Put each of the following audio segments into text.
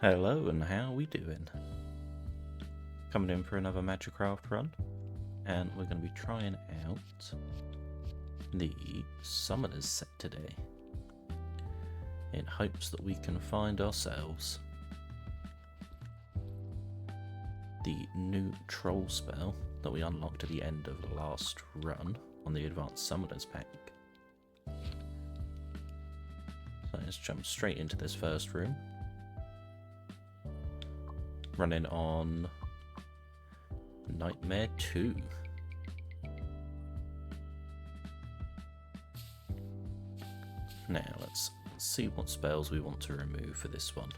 Hello, and how we doing? Coming in for another Magicraft run, and we're going to be trying out the Summoners set today, in hopes that we can find ourselves the new troll spell that we unlocked at the end of the last run on the Advanced Summoners pack. So let's jump straight into this first room. Running on Nightmare 2. Now let's see what spells we want to remove for this one.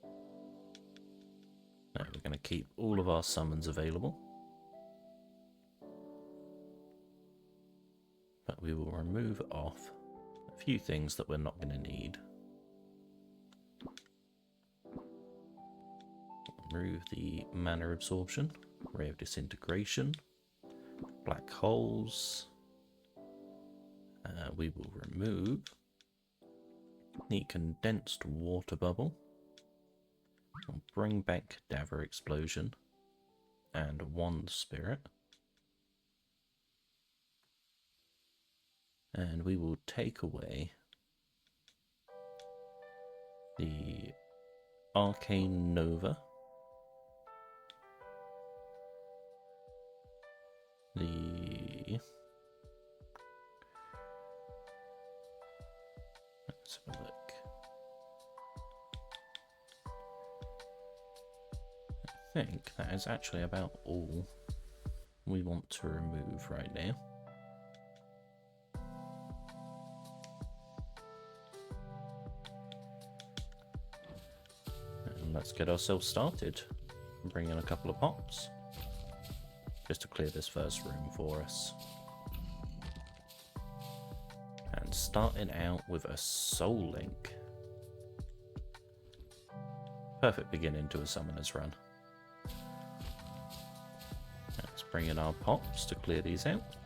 Now we're going to keep all of our summons available, but we will remove off a few things that we're not going to need. Remove the Mana Absorption, Ray of Disintegration, Black Holes. We will remove the Condensed Water Bubble. We'll bring back Cadaver Explosion and Wand Spirit. And we will take away the Arcane Nova. Let's have a look. I think that is actually about all we want to remove right now. And let's get ourselves started. Bring in a couple of pops, just to clear this first room for us. And starting out with a Soul Link. Perfect beginning to a Summoner's run. Let's bring in our pops to clear these out.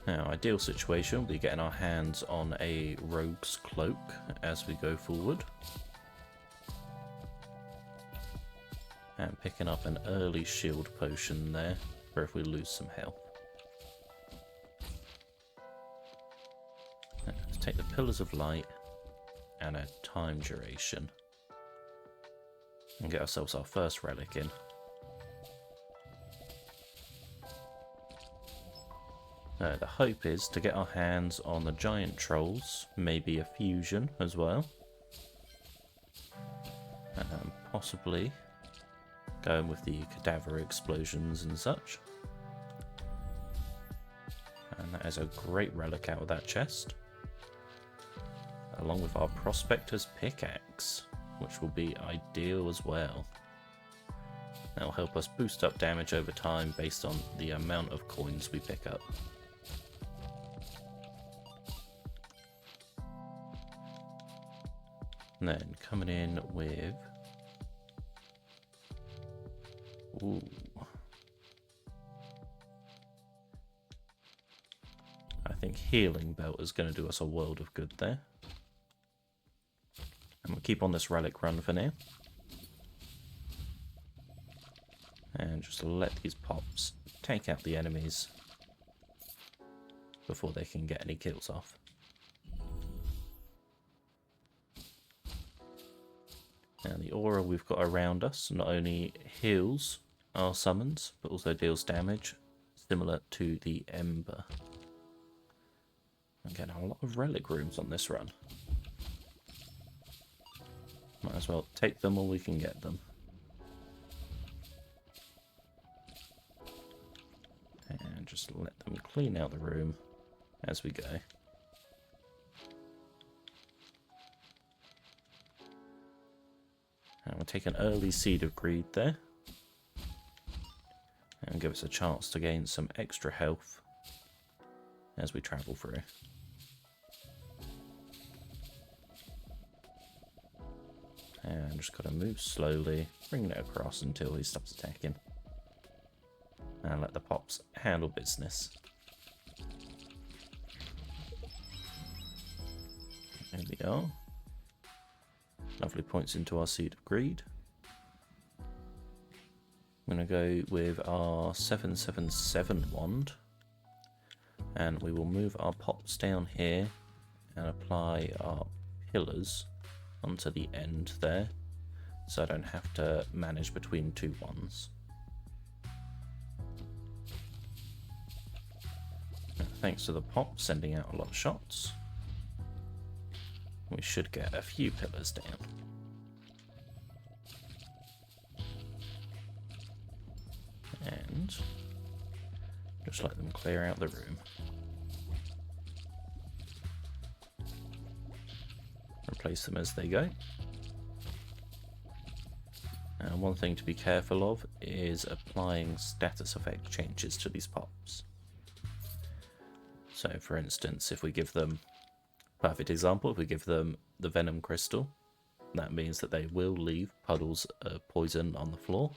Now, ideal situation will be getting our hands on a Rogue's Cloak as we go forward. And picking up an early shield potion there, for if we lose some health. Let's take the Pillars of Light and a Time Duration. And get ourselves our first relic in. Now, the hope is to get our hands on the Giant Trolls, maybe a Fusion as well. Possibly going with the Cadaver Explosions and such. And that is a great relic out of that chest. Along with our Prospector's Pickaxe, which will be ideal as well. That will help us boost up damage over time based on the amount of coins we pick up. And then coming in with... Ooh. I think Healing Belt is going to do us a world of good there. And we'll keep on this relic run for now. And just let these pops take out the enemies before they can get any kills off. Now the aura we've got around us not only heals our summons, but also deals damage, similar to the Ember. Again, a lot of relic rooms on this run. Might as well take them while we can get them. And just let them clean out the room as we go. And we'll take an early Seed of Greed there. And give us a chance to gain some extra health as we travel through. And just gotta move slowly, bring it across until he stops attacking. And let the pops handle business. are. Lovely, points into our Seed of Greed. I'm going to go with our 777 wand. And we will move our pops down here and apply our pillars onto the end there, so I don't have to manage between two ones. Thanks to the pop sending out a lot of shots, we should get a few pillars down. And just let them clear out the room. Replace them as they go. And one thing to be careful of is applying status effect changes to these pops. So for instance, if we give them, perfect example, if we give them the Venom Crystal, that means that they will leave puddles of poison on the floor.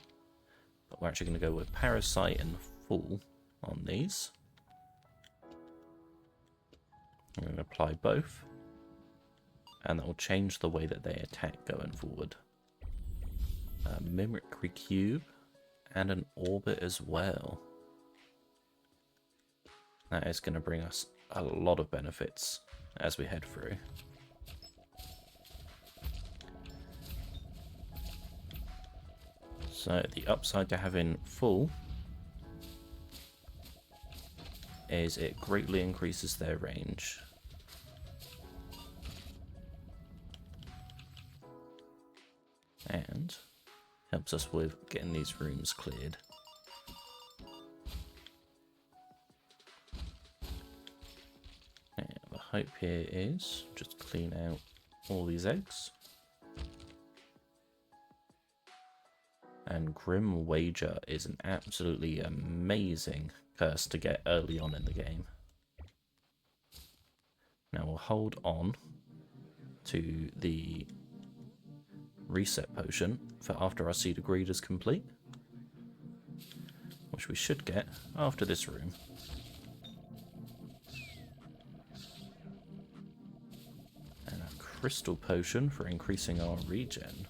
But we're actually going to go with Parasite and Fool on these. I'm going to apply both, and that will change the way that they attack going forward. A Mimicry Cube and an Orbit as well. That is going to bring us a lot of benefits as we head through. So the upside to having Full is it greatly increases their range. And helps us with getting these rooms cleared. And the hope here is just clean out all these eggs. And Grim Wager is an absolutely amazing curse to get early on in the game. Now we'll hold on to the reset potion for after our Seed of Greed is complete, which we should get after this room. And a crystal potion for increasing our regen.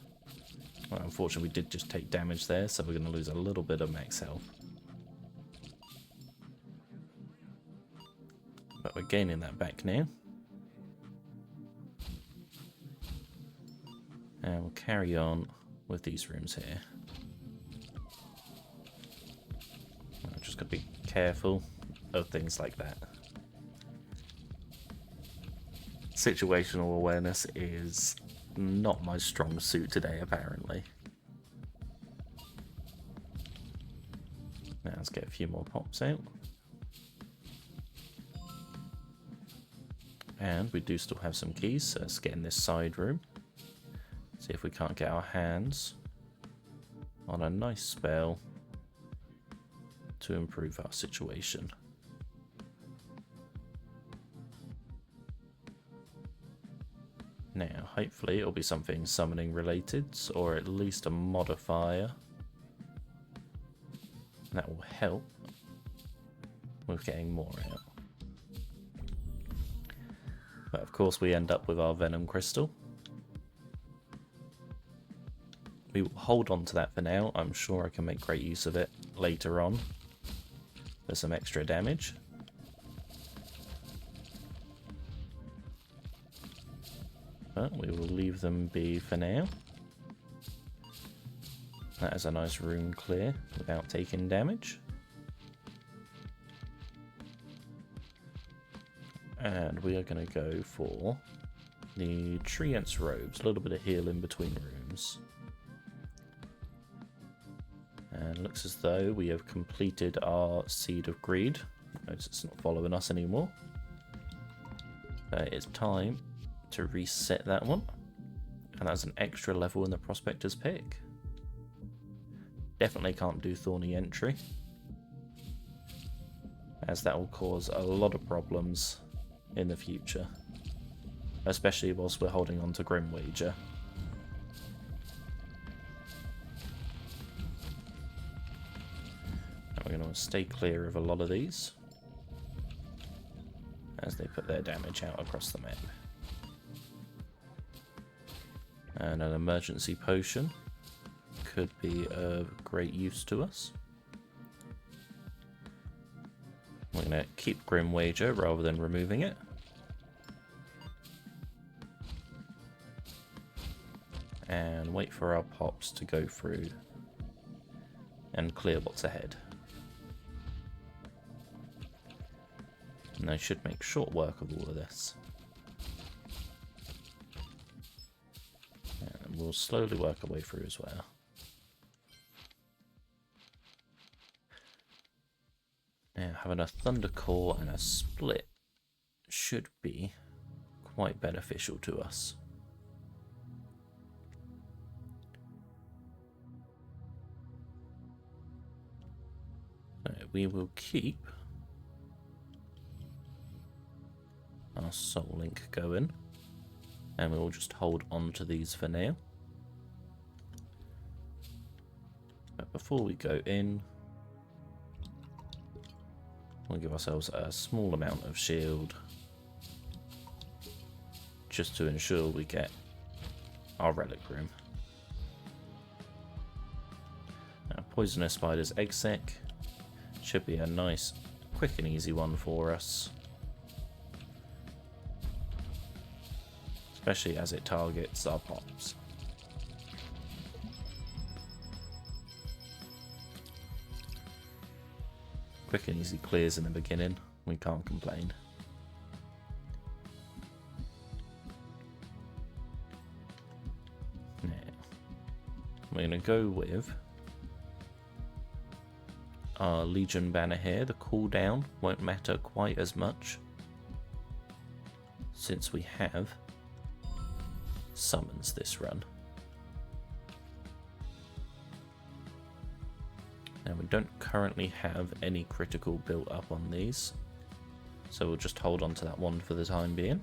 Well, unfortunately we did just take damage there, so we're going to lose a little bit of max health. But we're gaining that back now. And we'll carry on with these rooms here. I'm just got to be careful of things like that. Situational awareness is not my strong suit today, apparently. Now let's get a few more pops out. And we do still have some keys, so let's get in this side room. See if we can't get our hands on a nice spell to improve our situation. Now, hopefully it'll be something summoning related, or at least a modifier. That will help with getting more out. But of course we end up with our Venom Crystal. We will hold on to that for now. I'm sure I can make great use of it later on for some extra damage. But we will leave them be for now. That is a nice room clear without taking damage. And we are going to go for the Treant's Robes, a little bit of heal in between rooms. And it looks as though we have completed our Seed of Greed. Notice it's not following us anymore. It's time to reset that one. And that's an extra level in the Prospector's Pick. Definitely can't do Thorny Entry, as that will cause a lot of problems in the future. Especially whilst we're holding on to Grim Wager. We're going to stay clear of a lot of these as they put their damage out across the map. And an emergency potion could be of great use to us. We're going to keep Grim Wager rather than removing it. And wait for our pops to go through and clear what's ahead. And they should make short work of all of this. And we'll slowly work our way through as well. Now, having a Thunder Core and a Split should be quite beneficial to us. So we will keep our Soul Link going, and we'll just hold on to these for now. But before we go in, we'll give ourselves a small amount of shield just to ensure we get our relic room. Now, Poisonous Spider's Egg Sac should be a nice, quick and easy one for us. Especially as it targets our pops. Quick and easy clears in the beginning, we can't complain. Now, we're going to go with our Legion banner here. The cooldown won't matter quite as much since we have summons this run. Now we don't currently have any critical built up on these, so we'll just hold on to that one for the time being.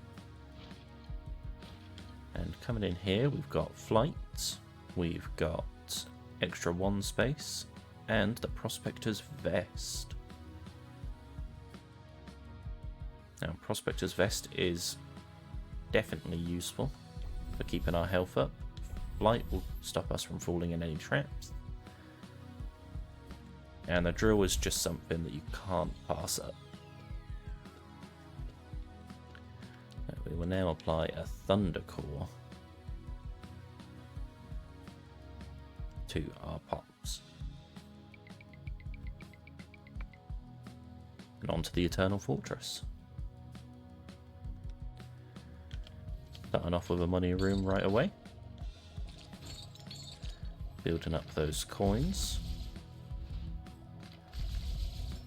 And coming in here we've got Flight, we've got extra 1 space, and the Prospector's Vest. Now Prospector's Vest is definitely useful for keeping our health up. Flight will stop us from falling in any traps. And the drill is just something that you can't pass up. We will now apply a Thunder Core to our pops. And onto the Eternal Fortress. Starting off with a money room right away. Building up those coins.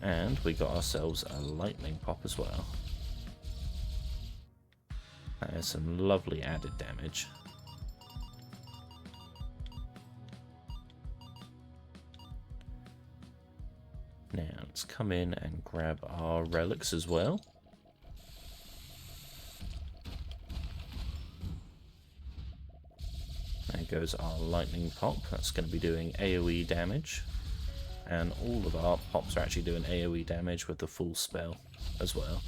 And we got ourselves a lightning pop as well. That is some lovely added damage. Now let's come in and grab our relics as well. There goes our lightning pop. That's going to be doing AoE damage. And all of our pops are actually doing AoE damage with the full spell as well.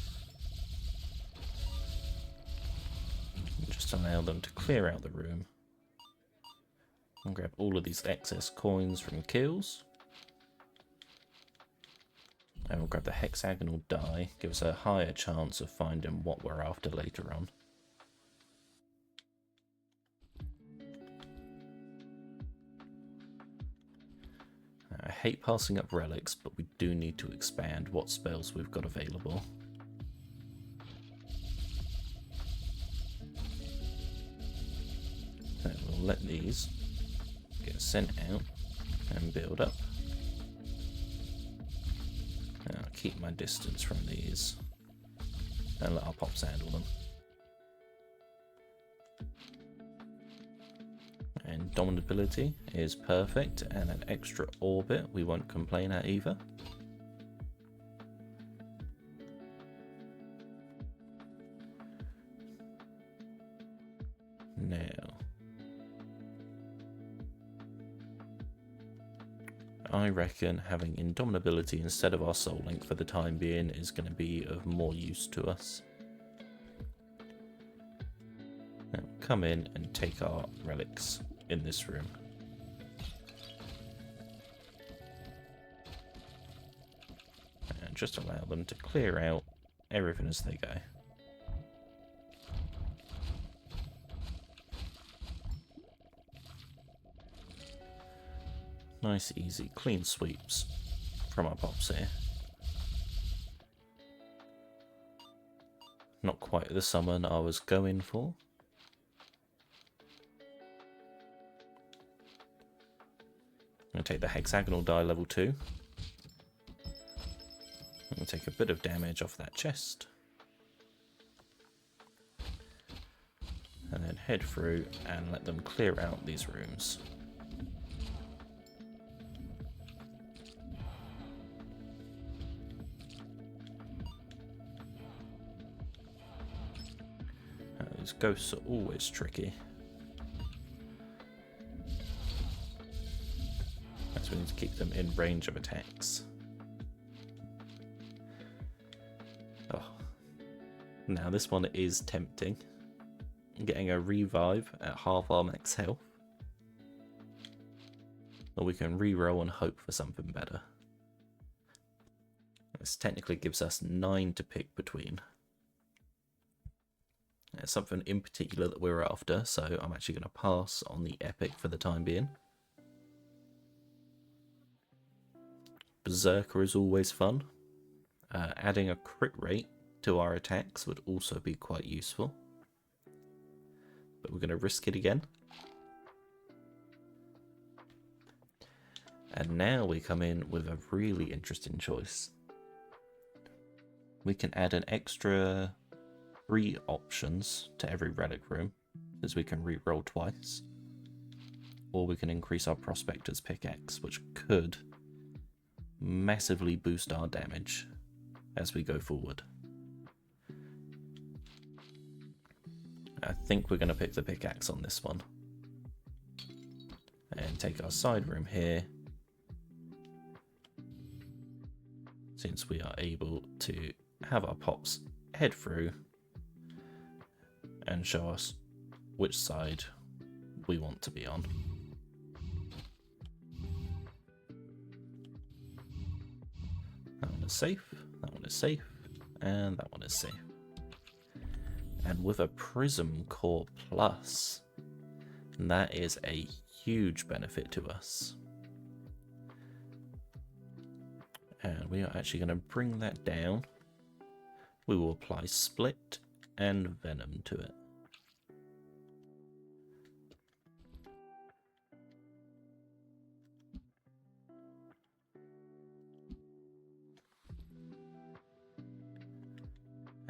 Just allow them to clear out the room. And grab all of these excess coins from kills. And we'll grab the hexagonal die, give us a higher chance of finding what we're after later on. I hate passing up relics, but we do need to expand what spells we've got available. So we'll let these get sent out and build up. And I'll keep my distance from these and let our pops handle them. Indomitability is perfect, and an extra orbit we won't complain at either. Now, I reckon having Indomitability instead of our Soul Link for the time being is going to be of more use to us. Now, come in and take our relics in this room. And just allow them to clear out everything as they go. Nice, easy, clean sweeps from our pops here. Not quite the summon I was going for. I'm going to take the hexagonal die level 2. I'm going to take a bit of damage off that chest. And then head through and let them clear out these rooms. These ghosts are always tricky. So we need to keep them in range of attacks. Oh. Now this one is tempting. Getting a revive at half our max health. Or we can re-roll and hope for something better. This technically gives us 9 to pick between. There's something in particular that we're after, so I'm actually going to pass on the epic for the time being. Berserker is always fun. Adding a crit rate to our attacks would also be quite useful. But we're going to risk it again. And now we come in with a really interesting choice. We can add an extra 3 options to every relic room, as we can re-roll twice. Or we can increase our Prospector's Pickaxe, which could massively boost our damage as we go forward. I think we're going to pick the pickaxe on this one. And take our side room here, since we are able to have our pops head through and show us which side we want to be on. That one is safe, that one is safe, and that one is safe. And with a Prism Core Plus, that is a huge benefit to us. And we are actually going to bring that down. We will apply Split and Venom to it.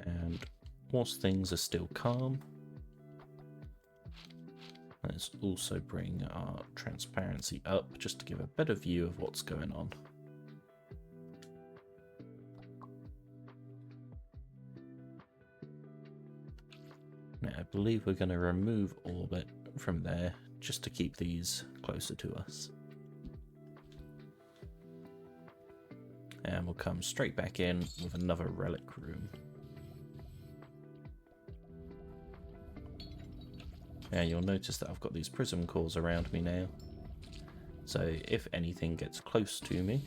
And whilst things are still calm, let's also bring our transparency up just to give a better view of what's going on. Now, I believe we're going to remove Orbit from there just to keep these closer to us. And we'll come straight back in with another relic room. Now you'll notice that I've got these prism cores around me now. So if anything gets close to me,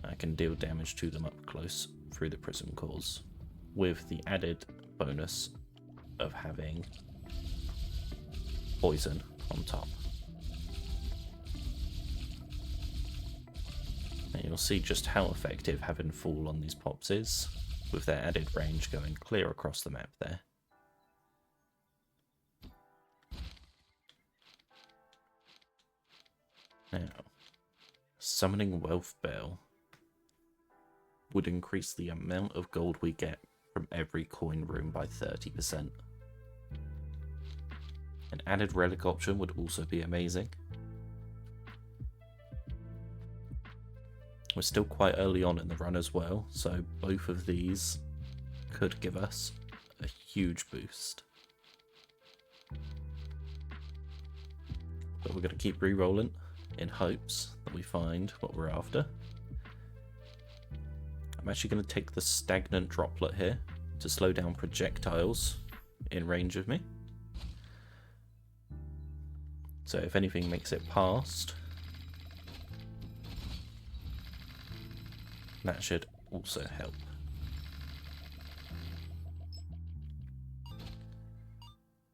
I can deal damage to them up close through the prism cores, with the added bonus of having poison on top. And you'll see just how effective having Fall on these pops is, with their added range going clear across the map there. Now, summoning Wealth Bell would increase the amount of gold we get from every coin room by 30%. An added relic option would also be amazing. We're still quite early on in the run as well, so both of these could give us a huge boost. But we're going to keep re-rolling in hopes that we find what we're after. I'm actually going to take the stagnant droplet here to slow down projectiles in range of me. So if anything makes it past, that should also help.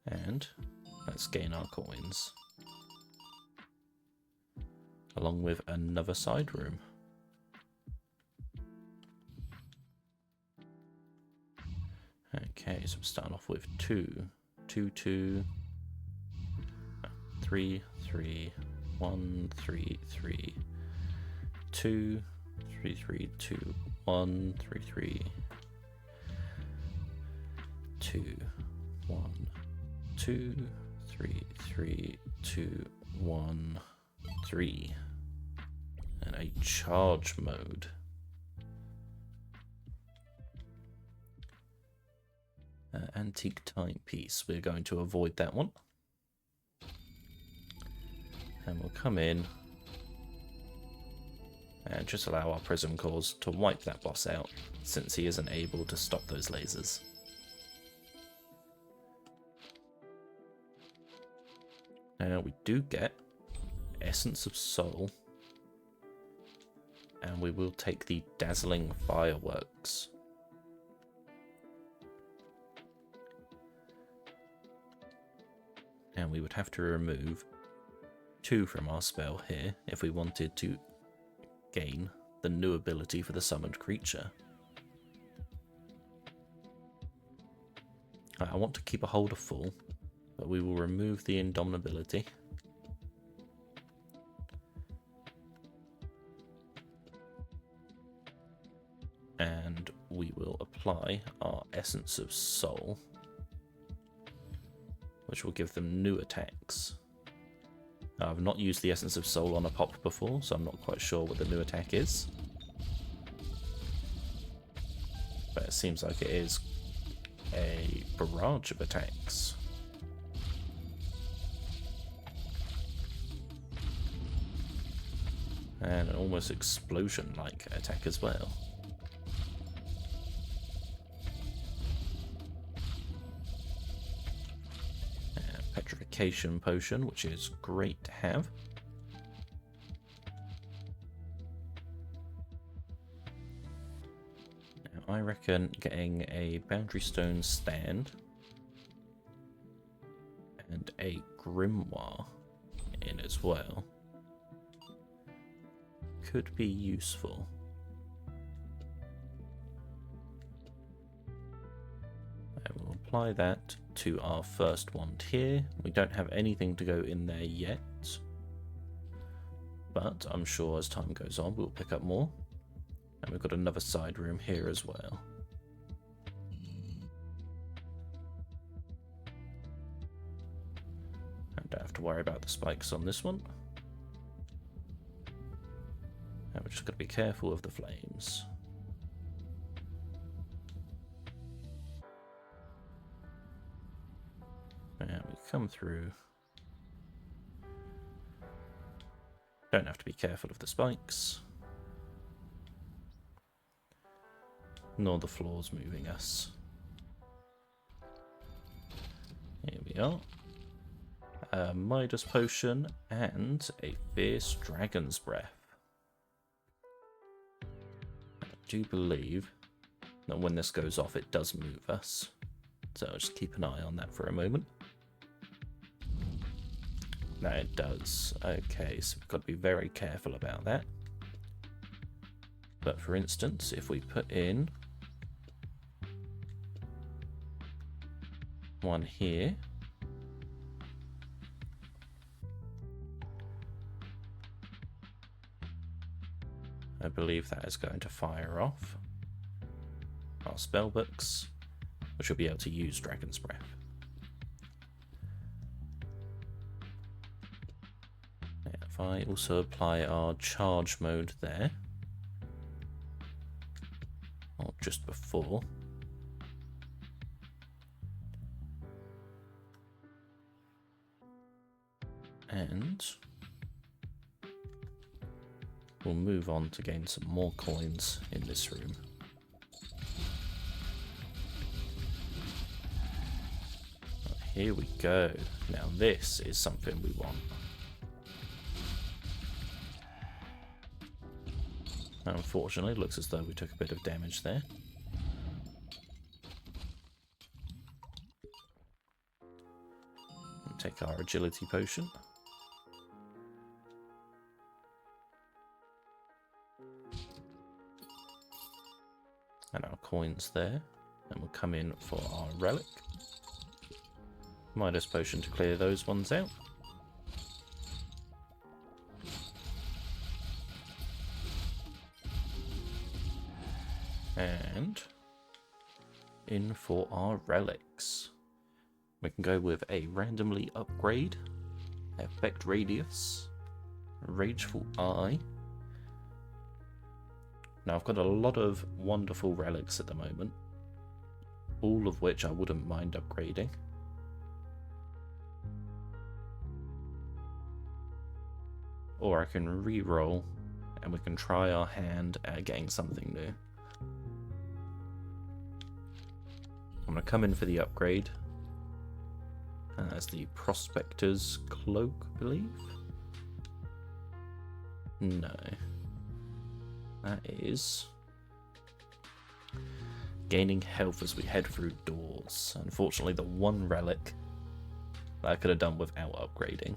And let's gain our coins, along with another side room. Okay, so I'm starting off with 2, 2, 2, 3, 3, 1, 3, 3, 2, 3, 3, 2, 1, 3, 3, 2, 1, 2, 3, 3, 2, 1, 3, and a charge mode. Antique timepiece. We're going to avoid that one. And we'll come in and just allow our prism cores to wipe that boss out, since he isn't able to stop those lasers. Now we do get Essence of Soul, and we will take the Dazzling Fireworks. And we would have to remove 2 from our spell here if we wanted to gain the new ability for the summoned creature. I want to keep a holder full, but we will remove the Indomitability. And we will apply our Essence of Soul, which will give them new attacks. I've not used the Essence of Soul on a pop before, so I'm not quite sure what the new attack is. But it seems like it is a barrage of attacks. And an almost explosion-like attack as well. Petrification potion, which is great to have. Now, I reckon getting a Boundary Stone stand and a Grimoire in as well could be useful. I will apply that to our first wand here. We don't have anything to go in there yet, but I'm sure as time goes on we'll pick up more. And we've got another side room here as well. I don't have to worry about the spikes on this one. And we're just got to be careful of the flames. And we come through. Don't have to be careful of the spikes, nor the floors moving us. Here we are. A Midas potion and a Fierce Dragon's Breath. I do believe that when this goes off it does move us, so I'll just keep an eye on that for a moment. No, it does. Okay, so we've got to be very careful about that. But for instance, if we put in one here, I believe that is going to fire off our spellbooks, which will be able to use Dragon's Breath. If I also apply our charge mode there, or just before, and we'll move on to gain some more coins in this room. here we go. Now this is something we want. Unfortunately, it looks as though we took a bit of damage there. And take our agility potion. And our coins there. And we'll come in for our relic. Midas potion to clear those ones out. And in for our relics. We can go with a randomly upgrade, effect radius, rageful eye. Now I've got a lot of wonderful relics at the moment, all of which I wouldn't mind upgrading. Or I can re-roll and we can try our hand at getting something new. I'm going to come in for the upgrade. And that's the Prospector's Cloak, I believe. No. That is gaining health as we head through doors. Unfortunately, the one relic that I could have done without upgrading.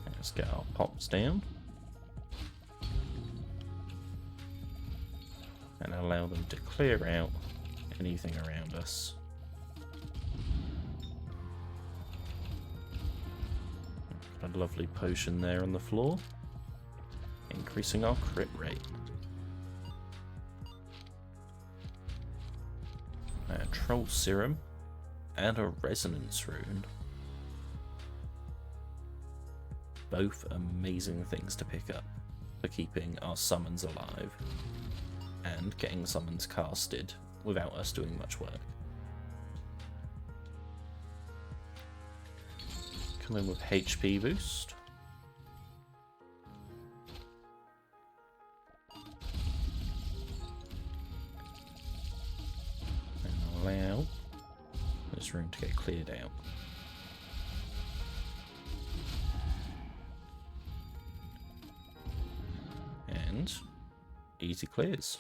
Let's get our pops down. And allow them to clear out anything around us. Got a lovely potion there on the floor, increasing our crit rate. A troll serum and a resonance rune. Both amazing things to pick up for keeping our summons alive and getting summons casted without us doing much work. Come in with HP boost. And allow this room to get cleared out. And easy clears.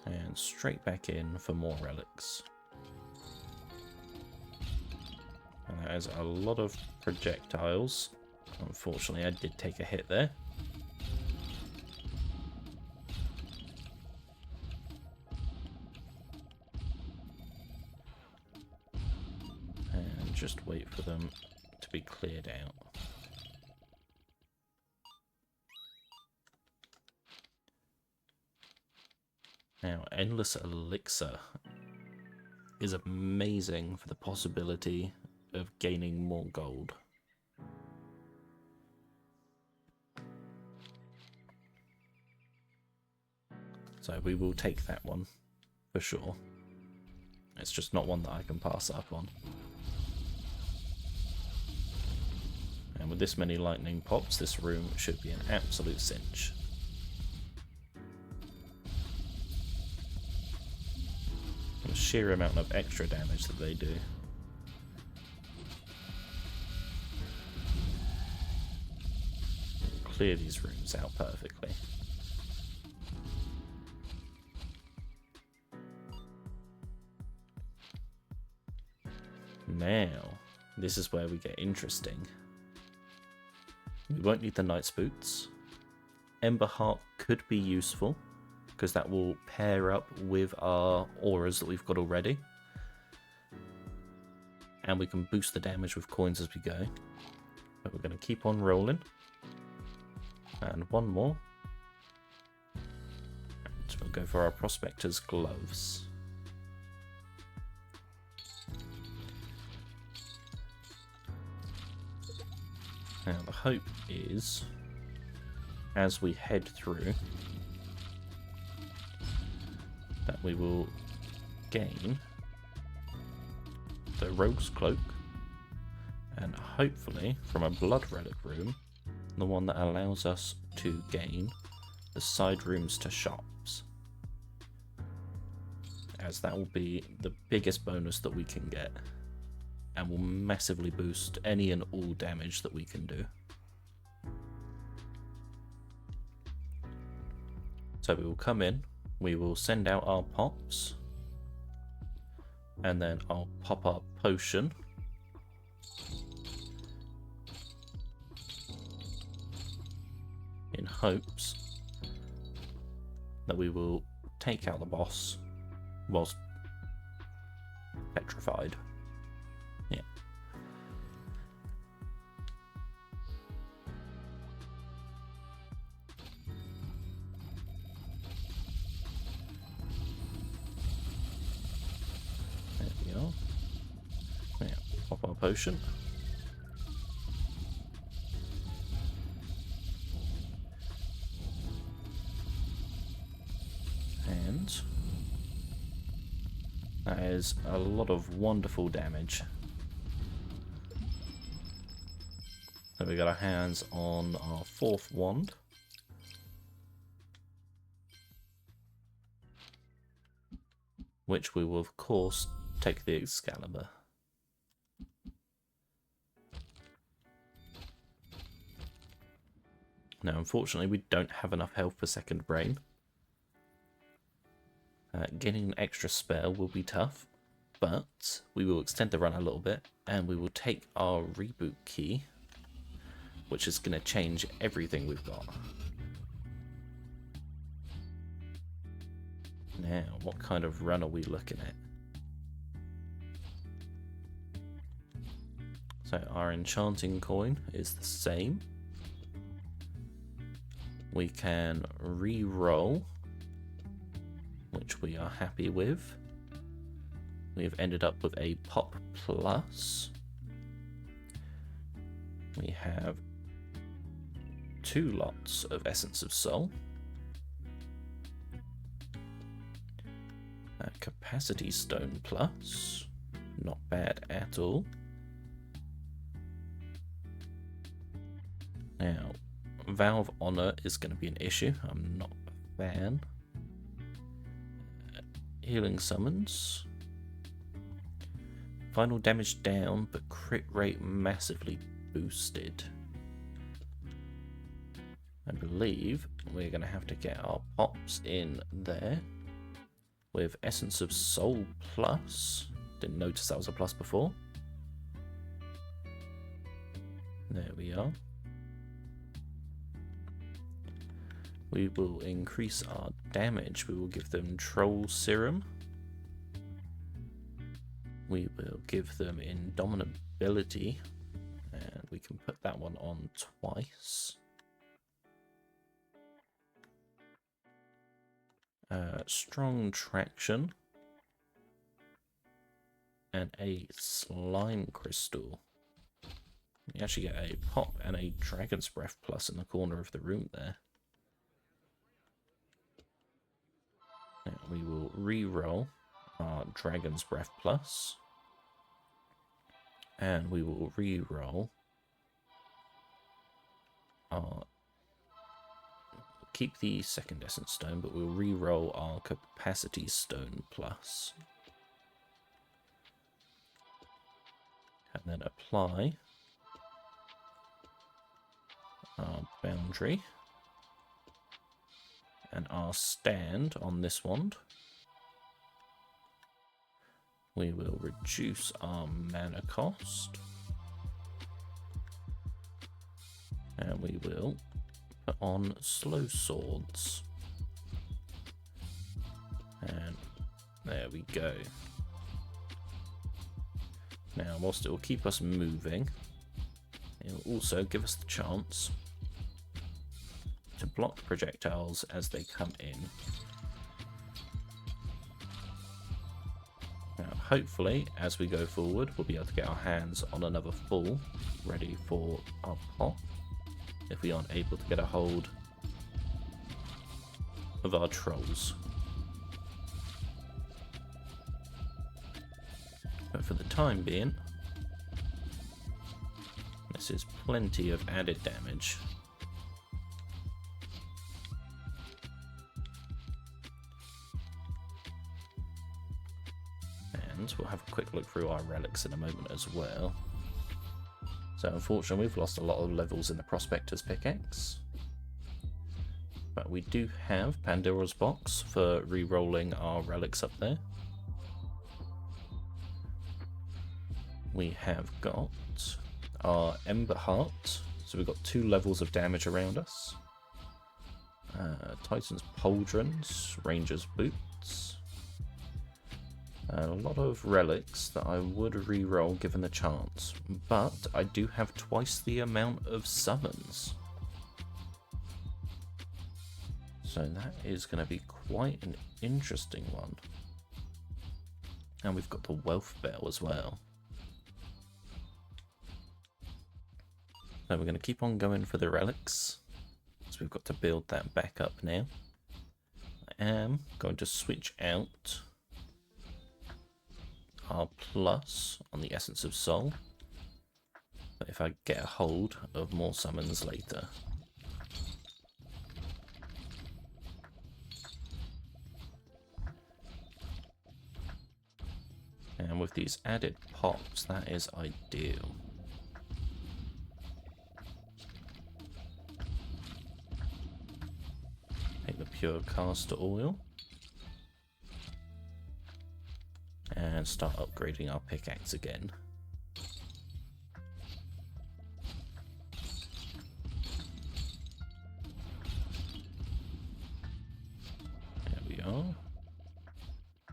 And straight back in for more relics. And that is a lot of projectiles. Unfortunately, I did take a hit there. And just wait for them to be cleared out. Now, Endless Elixir is amazing for the possibility of gaining more gold. So we will take that one, for sure. It's just not one that I can pass up on. And with this many lightning pops, this room should be an absolute cinch. The sheer amount of extra damage that they do. Clear these rooms out perfectly. Now, this is where we get interesting. We won't need the Knight's Boots. Ember Heart could be useful, because that will pair up with our auras that we've got already. And we can boost the damage with coins as we go. But we're going to keep on rolling. And one more. And we'll go for our Prospector's Gloves. Now the hope is, as we head through, that we will gain the Rogue's Cloak, and hopefully from a Blood Relic room, the one that allows us to gain the side rooms to shops, as that will be the biggest bonus that we can get and will massively boost any and all damage that we can do. So we will come in, we will send out our pops, and then I'll pop our potion. In hopes that we will take out the boss whilst petrified. Yeah. There we are. Yeah, pop our potion. And that is a lot of wonderful damage. So we got our hands on our 4th wand. Which we will of course take the Excalibur. Now unfortunately we don't have enough health for second brain. Getting an extra spell will be tough, but we will extend the run a little bit and we will take our reboot key, which is going to change everything we've got. Now, what kind of run are we looking at? So our enchanting coin is the same. We can re-roll, which we are happy with. We have ended up with a pop plus. We have 2 lots of Essence of Soul. A Capacity Stone plus. Not bad at all. Now, Valve Honor is going to be an issue. I'm not a fan. Healing Summons. Final damage down, but crit rate massively boosted. I believe we're going to have to get our pops in there with Essence of Soul plus. Didn't notice that was a plus before. There we are. We will increase our damage. We will give them Troll Serum. We will give them Indomitability. And we can put that one on twice. Strong Traction. And a Slime Crystal. You actually get a Pop and a Dragon's Breath plus in the corner of the room there. Now we will re-roll our Dragon's Breath plus. And we will re-roll our... Keep the second Essence Stone, but we'll re-roll our Capacity Stone plus. And then apply our Boundary. And our stand on this wand. We will reduce our mana cost. And we will put on Slow Swords. And there we go. Now, whilst it will keep us moving, it will also give us the chance to block projectiles as they come in. Now, hopefully, as we go forward, we'll be able to get our hands on another full, ready for our pop, if we aren't able to get a hold of our trolls. But for the time being, this is plenty of added damage. And we'll have a quick look through our relics in a moment as well. So unfortunately we've lost a lot of levels in the Prospector's pickaxe. But we do have Pandora's box for re-rolling our relics up there. We have got our Ember Heart, so we've got 2 levels of damage around us. Titan's Pauldrons, Ranger's Boots. A lot of relics that I would re-roll given the chance, but I do have twice the amount of summons. So that is going to be quite an interesting one. And we've got the Wealth Bell as well. So we're going to keep on going for the relics. So we've got to build that back up now. I am going to switch out our plus on the Essence of Soul. But if I get a hold of more summons later. And with these added pops, that is ideal. Take the pure caster oil. And start upgrading our pickaxe again. There we are.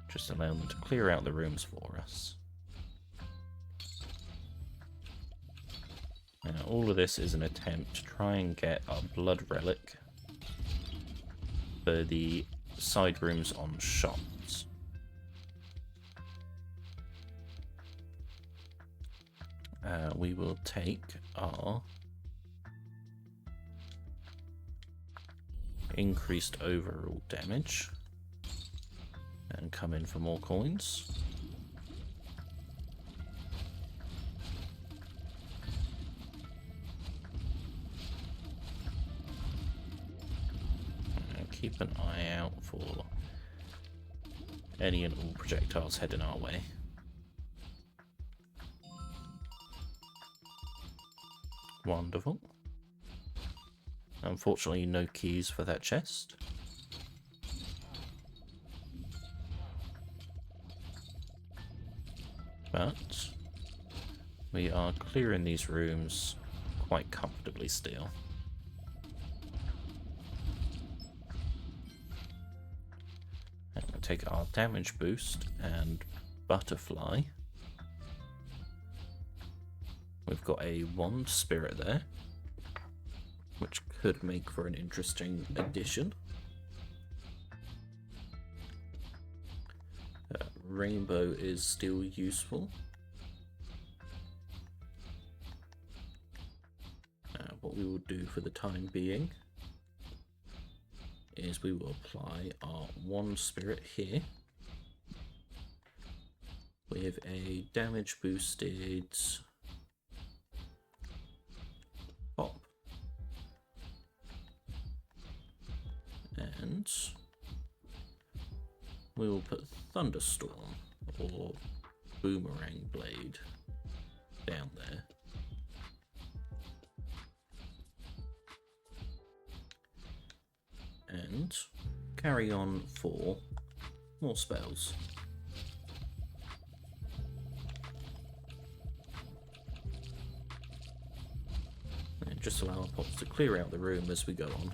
Just allow them to clear out the rooms for us. Now all of this is an attempt to try and get our blood relic for the side rooms on shops. We will take our increased overall damage and come in for more coins. And keep an eye out for any and all projectiles heading our way. Wonderful. Unfortunately, no keys for that chest. But we are clearing these rooms quite comfortably still. And we'll take our damage boost and butterfly. We've got a wand spirit there, which could make for an interesting addition. Rainbow is still useful. What we will do for the time being is we will apply our wand spirit here with a damage boosted pop, and we will put Thunderstorm or Boomerang Blade down there. And carry on for more spells. And just allow our pops to clear out the room as we go on.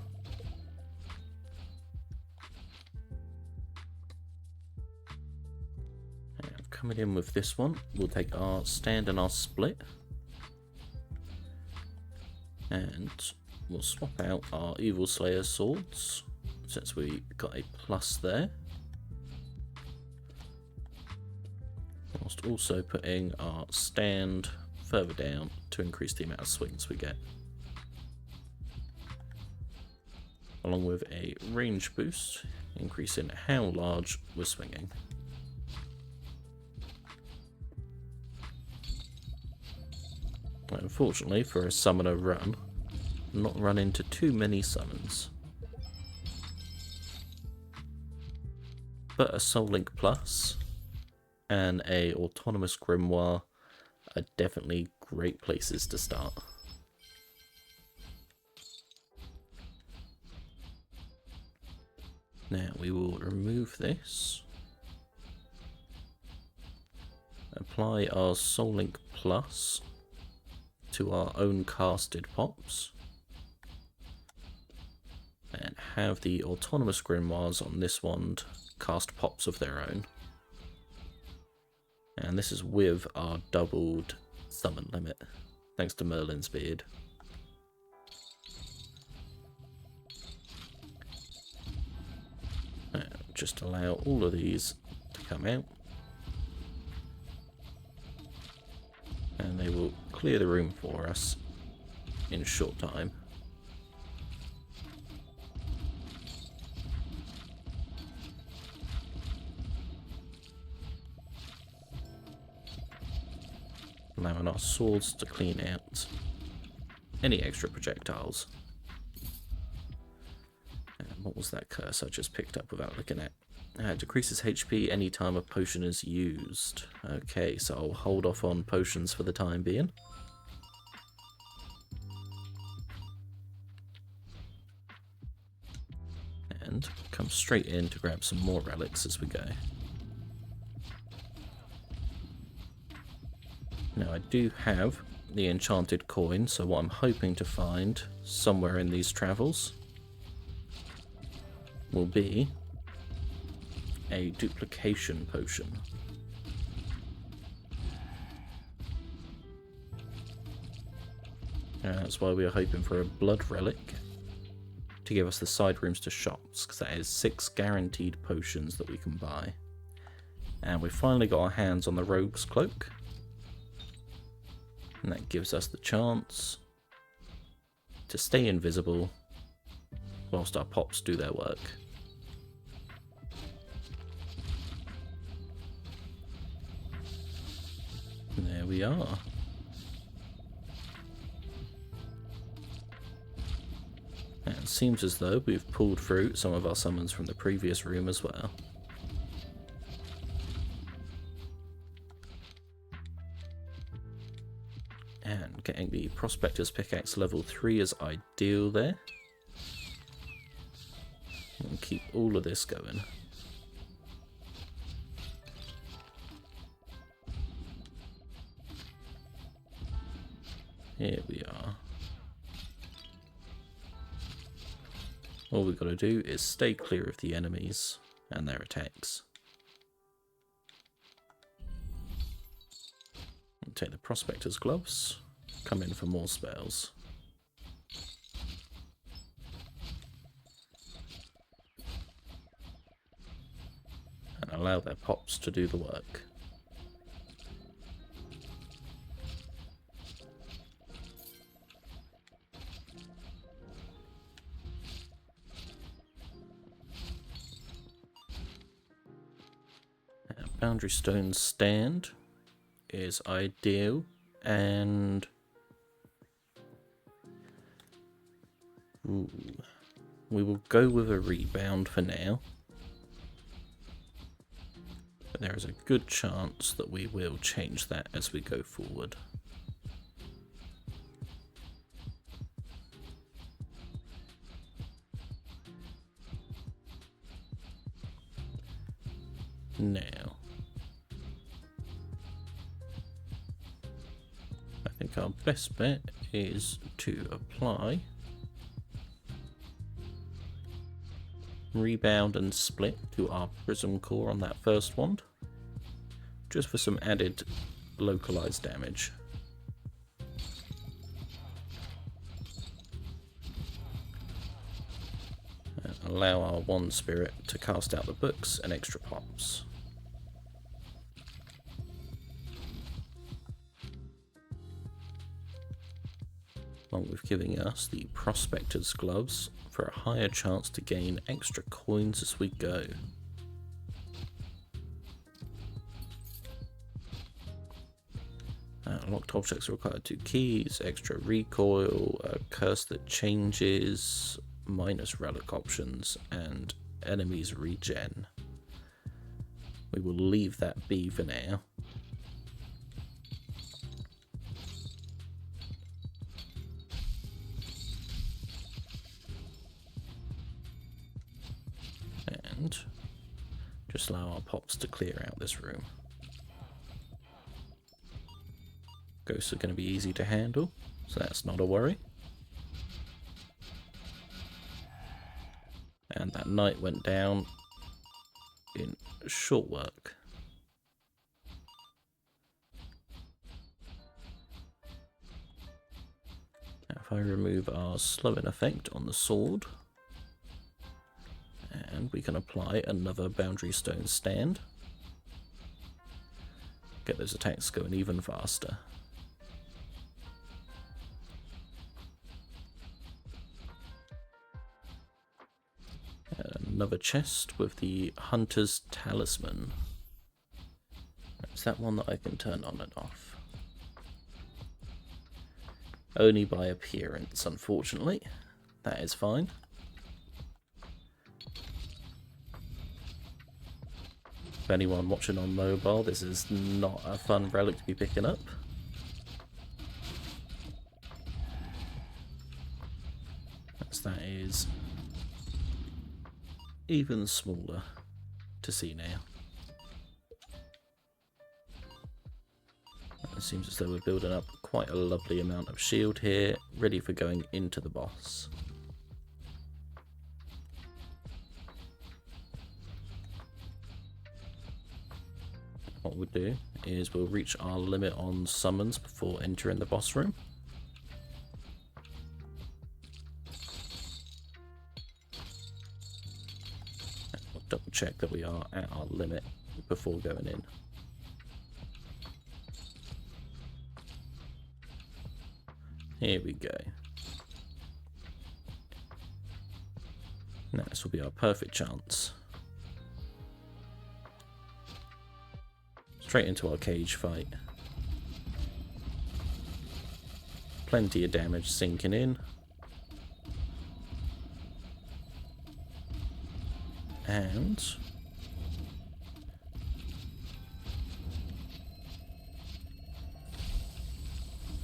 And coming in with this one, we'll take our stand and our split. And we'll swap out our Evil Slayer swords, since we got a plus there. Whilst also putting our stand further down to increase the amount of swings we get. Along with a range boost, increasing how large we're swinging. Unfortunately, for a summoner run, not run into too many summons. But a Soul Link Plus and a autonomous grimoire are definitely great places to start. Now we will remove this, apply our Soul Link Plus to our own casted pops, and have the autonomous grimoires on this wand cast pops of their own. And this is with our doubled summon limit, thanks to Merlin's beard. Just allow all of these to come out, and they will clear the room for us in a short time. Allowing our swords to clean out any extra projectiles. And what was that curse I just picked up without looking at? Decreases HP anytime a potion is used. Okay, so I'll hold off on potions for the time being. And come straight in to grab some more relics as we go. Now I do have the enchanted coin, so what I'm hoping to find somewhere in these travels will be a duplication potion. That's why we are hoping for a blood relic to give us the side rooms to shops, because that is 6 guaranteed potions that we can buy. And we've finally got our hands on the rogue's cloak. And that gives us the chance to stay invisible whilst our pops do their work. And there we are. And it seems as though we've pulled through some of our summons from the previous room as well. And getting the Prospector's Pickaxe level 3 is ideal there. And keep all of this going. Here we are. All we've got to do is stay clear of the enemies and their attacks. Take the Prospector's Gloves, come in for more spells. And allow their pops to do the work. Boundary Stone's stand is ideal, and we will go with a rebound for now. But there is a good chance that we will change that as we go forward. Now, I think our best bet is to apply Rebound and Split to our Prism Core on that first wand, just for some added localized damage. And allow our Wand Spirit to cast out the books and extra pops. Along with giving us the Prospector's Gloves for a higher chance to gain extra coins as we go. Locked objects require 2 keys, extra recoil, a curse that changes, minus relic options, and enemies regen. We will leave that be for now. And just allow our pops to clear out this room. Ghosts are going to be easy to handle, so that's not a worry. And that night went down in short work. Now if I remove our slowing effect on the sword, and we can apply another boundary stone stand, get those attacks going even faster. Another chest with the Hunter's Talisman. Is that one that I can turn on and off? Only by appearance, unfortunately. That is fine. For anyone watching on mobile, this is not a fun relic to be picking up. As that is even smaller to see now. It seems as though we're building up quite a lovely amount of shield here, ready for going into the boss. What we'll do is we'll reach our limit on summons before entering the boss room. We'll double check that we are at our limit before going in. Here we go. Now this will be our perfect chance. Straight into our cage fight. Plenty of damage sinking in. And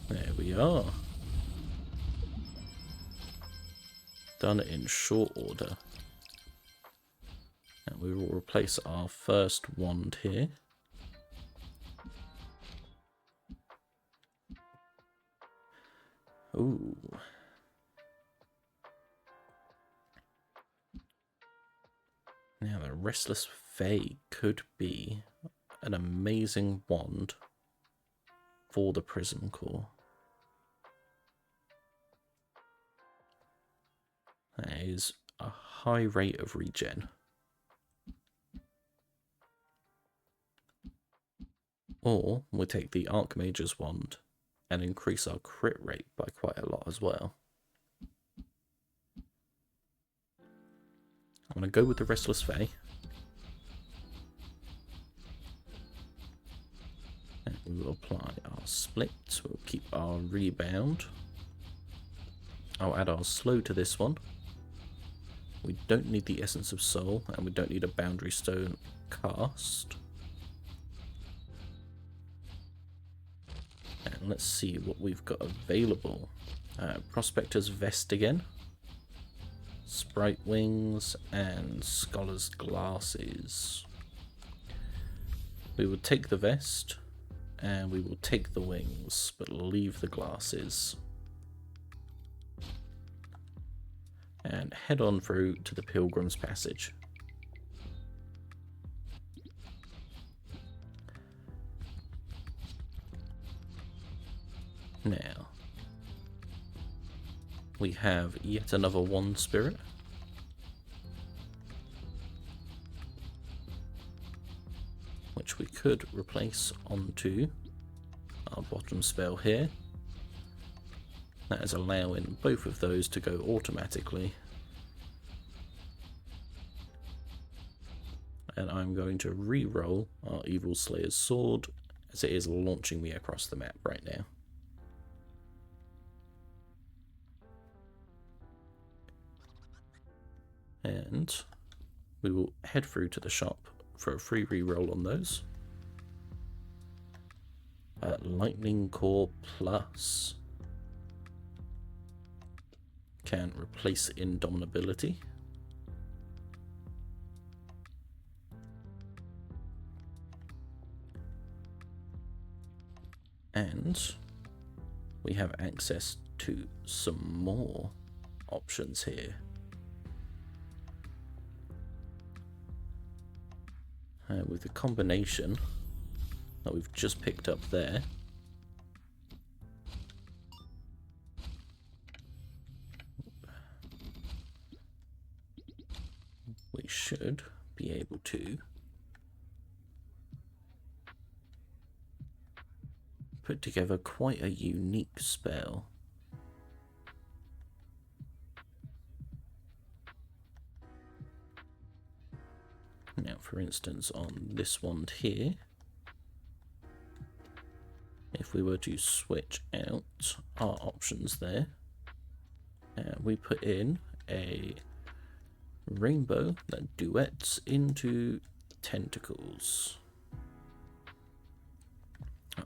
there we are. Done in short order. And we will replace our first wand here. Ooh. Now the Restless Fae could be an amazing wand for the Prism Core. That is a high rate of regen. Or we'll take the Archmage's wand and increase our crit rate by quite a lot as well. I'm going to go with the Restless Fae. And we will apply our split. We'll keep our rebound. I'll add our slow to this one. We don't need the Essence of Soul, and we don't need a Boundary Stone cast. And let's see what we've got available. Prospector's Vest again. Sprite Wings and Scholar's Glasses. We will take the vest and we will take the wings, but leave the glasses. And head on through to the Pilgrim's Passage. Now, we have yet another wand spirit. Which we could replace onto our bottom spell here. That is allowing both of those to go automatically. And I'm going to re-roll our Evil Slayer's sword as it is launching me across the map right now. And we will head through to the shop for a free reroll on those. Lightning Core Plus can replace Indomitability. And we have access to some more options here. With the combination that we've just picked up there, we should be able to put together quite a unique spell. Now, for instance, on this one here, if we were to switch out our options there, we put in a rainbow that duets into tentacles.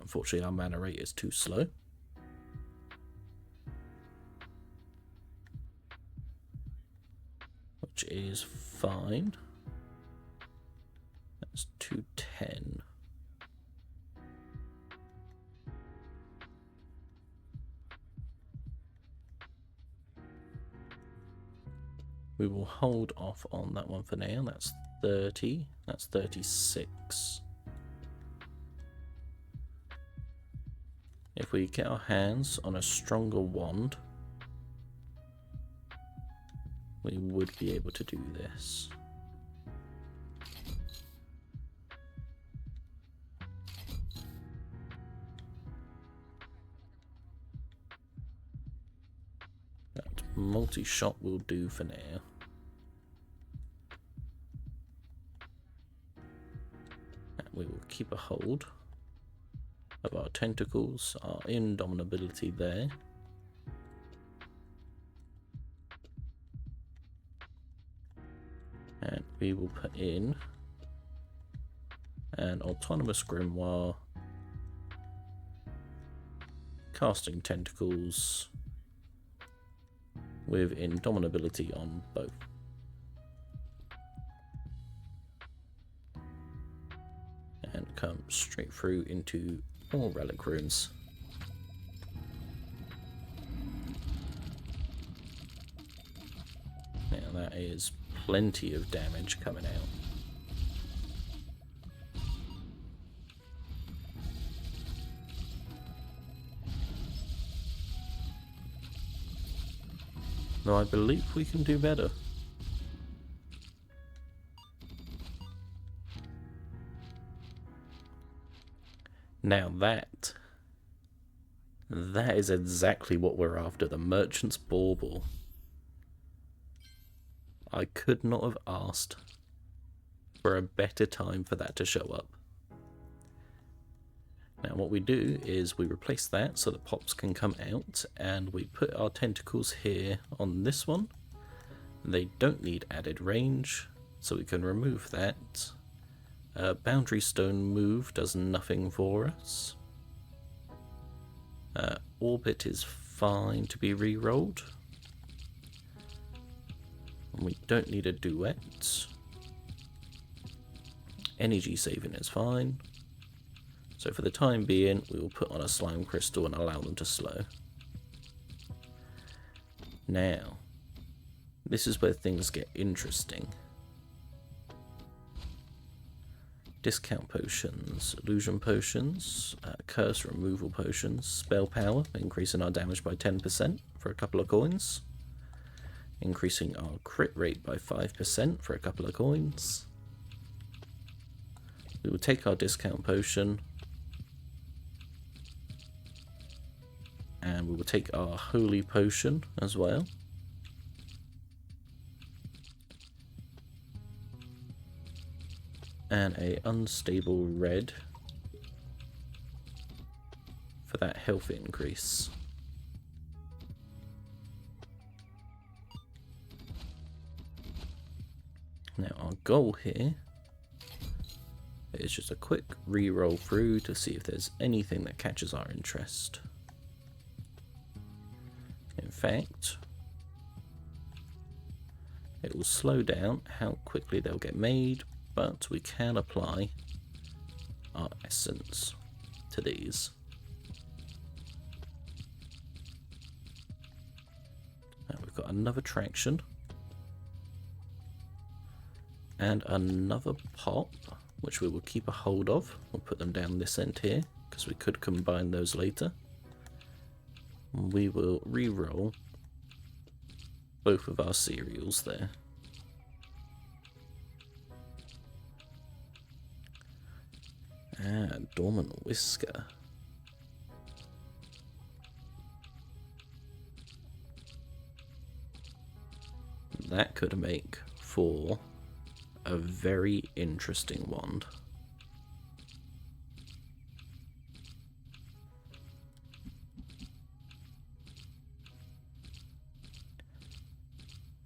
Unfortunately, our mana rate is too slow. Which is fine. That's 210. We will hold off on that one for now. That's 30. That's 36. If we get our hands on a stronger wand, we would be able to do this. That multi-shot will do for now. And we will keep a hold of our tentacles, our indomitability there. And we will put in an autonomous grimoire, casting tentacles with indomitability on both. And come straight through into more relic runes. Now that is plenty of damage coming out. Though I believe we can do better. Now that is exactly what we're after, the Merchant's Bauble. I could not have asked for a better time for that to show up. Now what we do is we replace that so that pops can come out, and we put our tentacles here on this one. They don't need added range, so we can remove that. Boundary Stone move does nothing for us. Orbit is fine to be re-rolled. We don't need a duet. Energy saving is fine. So for the time being, we will put on a slime crystal and allow them to slow. Now, this is where things get interesting. Discount potions, illusion potions, curse removal potions, spell power, increasing our damage by 10% for a couple of coins. Increasing our crit rate by 5% for a couple of coins. We will take our discount potion and we will take our holy potion as well. And a unstable red for that health increase. Now our goal here It's just a quick re-roll through to see if there's anything that catches our interest. In fact, it will slow down how quickly they'll get made, but we can apply our essence to these. Now we've got another traction and another pop, which we will keep a hold of. We'll put them down this end here because we could combine those later. We will re-roll both of our cereals there. Ah, Dormant Whisker. That could make for a very interesting wand.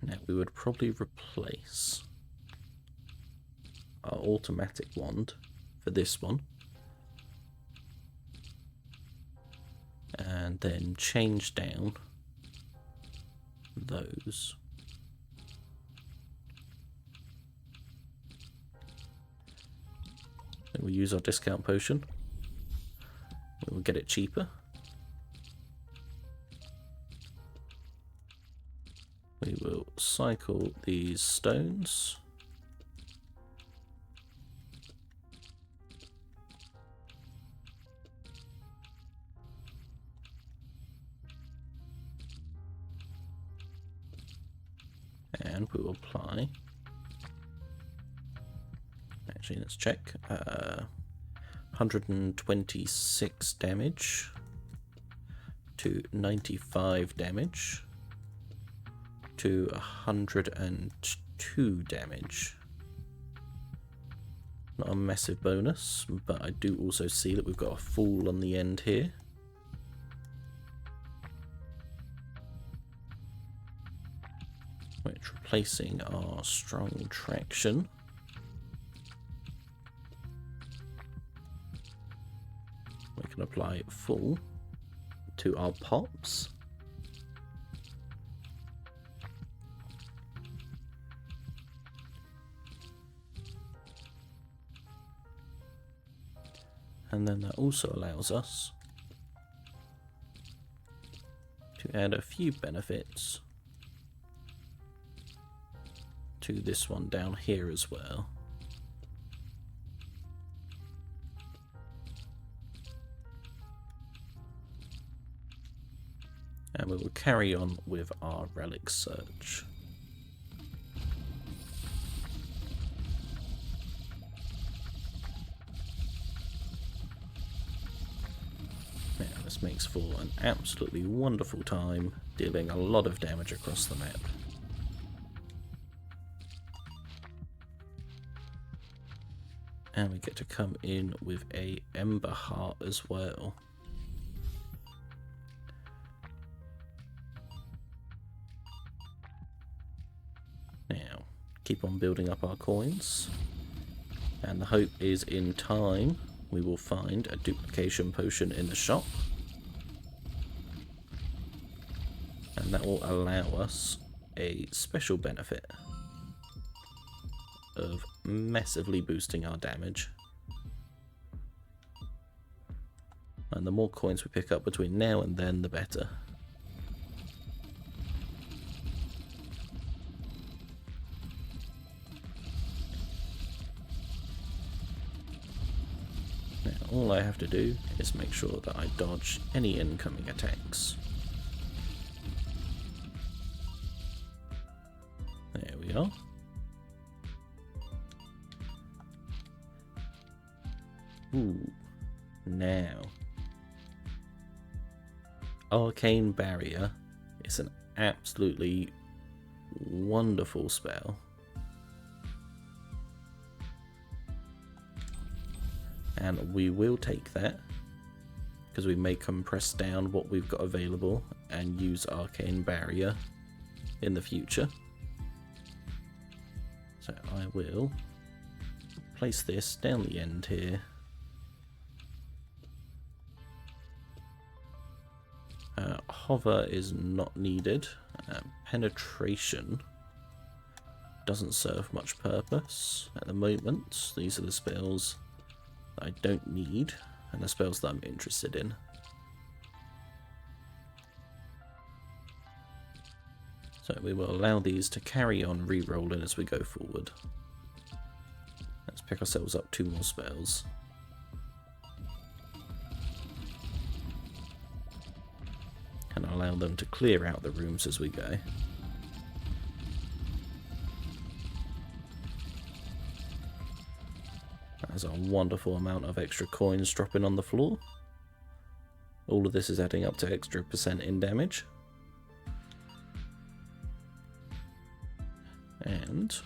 Now we would probably replace our automatic wand for this one, and then change down those. Then we'll use our discount potion. We will get it cheaper. We will cycle these stones. And we will apply. Actually, let's check. 126 damage to 95 damage to 102 damage. Not a massive bonus, but I do also see that we've got a fall on the end here. Which, replacing our strong traction, we can apply full to our pops. And then that also allows us to add a few benefits to this one down here as well. And we will carry on with our relic search. Now this makes for an absolutely wonderful time, dealing a lot of damage across the map. And we get to come in with a Ember Heart as well. Now, keep on building up our coins. And the hope is in time we will find a duplication potion in the shop. And that will allow us a special benefit of massively boosting our damage. And the more coins we pick up between now and then, the better. Now all I have to do is make sure that I dodge any incoming attacks. There we are. Ooh, now. Arcane Barrier is an absolutely wonderful spell. And we will take that, because we may compress down what we've got available and use Arcane Barrier in the future. So I will place this down the end here. Hover is not needed. Penetration doesn't serve much purpose at the moment. These are the spells that I don't need, and the spells that I'm interested in. So we will allow these to carry on re-rolling as we go forward. Let's pick ourselves up 2 more spells. And allow them to clear out the rooms as we go. That's a wonderful amount of extra coins dropping on the floor. All of this is adding up to extra % in damage. And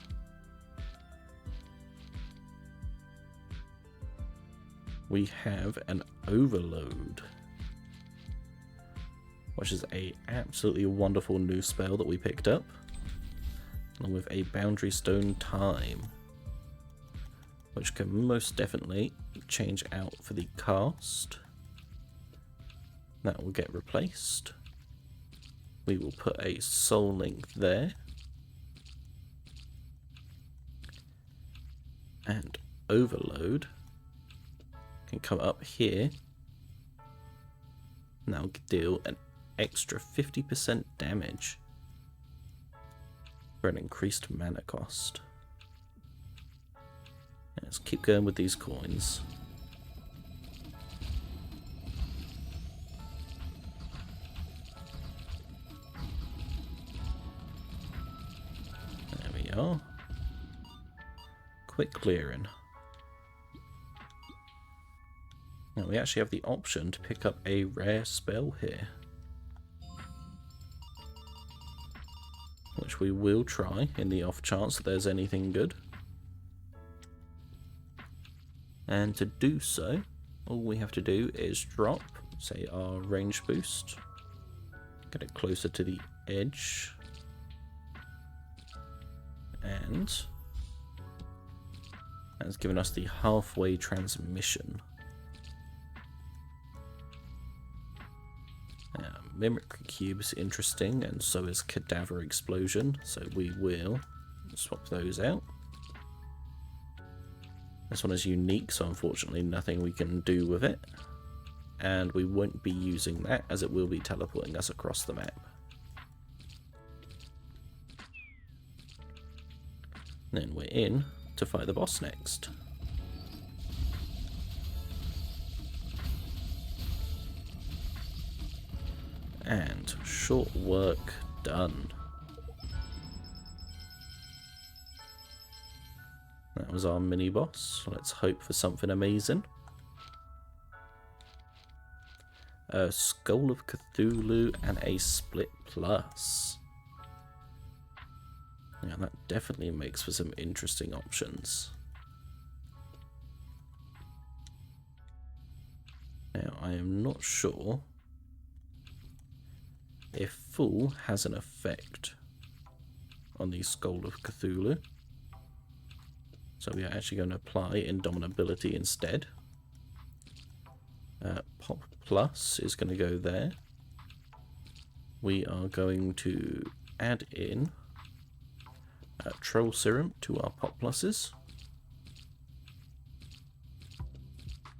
we have an overload, which is a absolutely wonderful new spell that we picked up, along with a boundary stone time, which can most definitely change out for the cast. That will get replaced. We will put a soul link there. And overload can come up here. Now deal an extra 50% damage for an increased mana cost. Let's keep going with these coins. There we are. Quick clearing. Now we actually have the option to pick up a rare spell here, which we will try in the off chance that there's anything good. And to do so, all we have to do is drop, say, our range boost, get it closer to the edge, and that's given us the halfway transmission. Mimicry Cube is interesting, and so is Cadaver Explosion, so we will swap those out. This one is unique, so unfortunately nothing we can do with it, and we won't be using that as it will be teleporting us across the map. Then we're in to fight the boss next. And short work done. That was our mini boss. Let's hope for something amazing. A Skull of Cthulhu and a Split Plus. Yeah, that definitely makes for some interesting options. Now, I am not sure if Full has an effect on the Skull of Cthulhu. So we are actually going to apply Indomitability instead. Pop Plus is going to go there. We are going to add in Troll Serum to our Pop Pluses.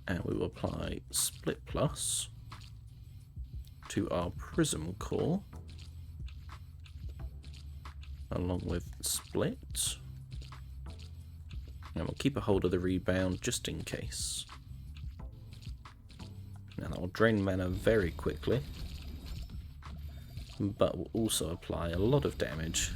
And we will apply Split Plus to our Prism Core, along with Split. And we'll keep a hold of the rebound just in case. Now that will drain mana very quickly, but will also apply a lot of damage.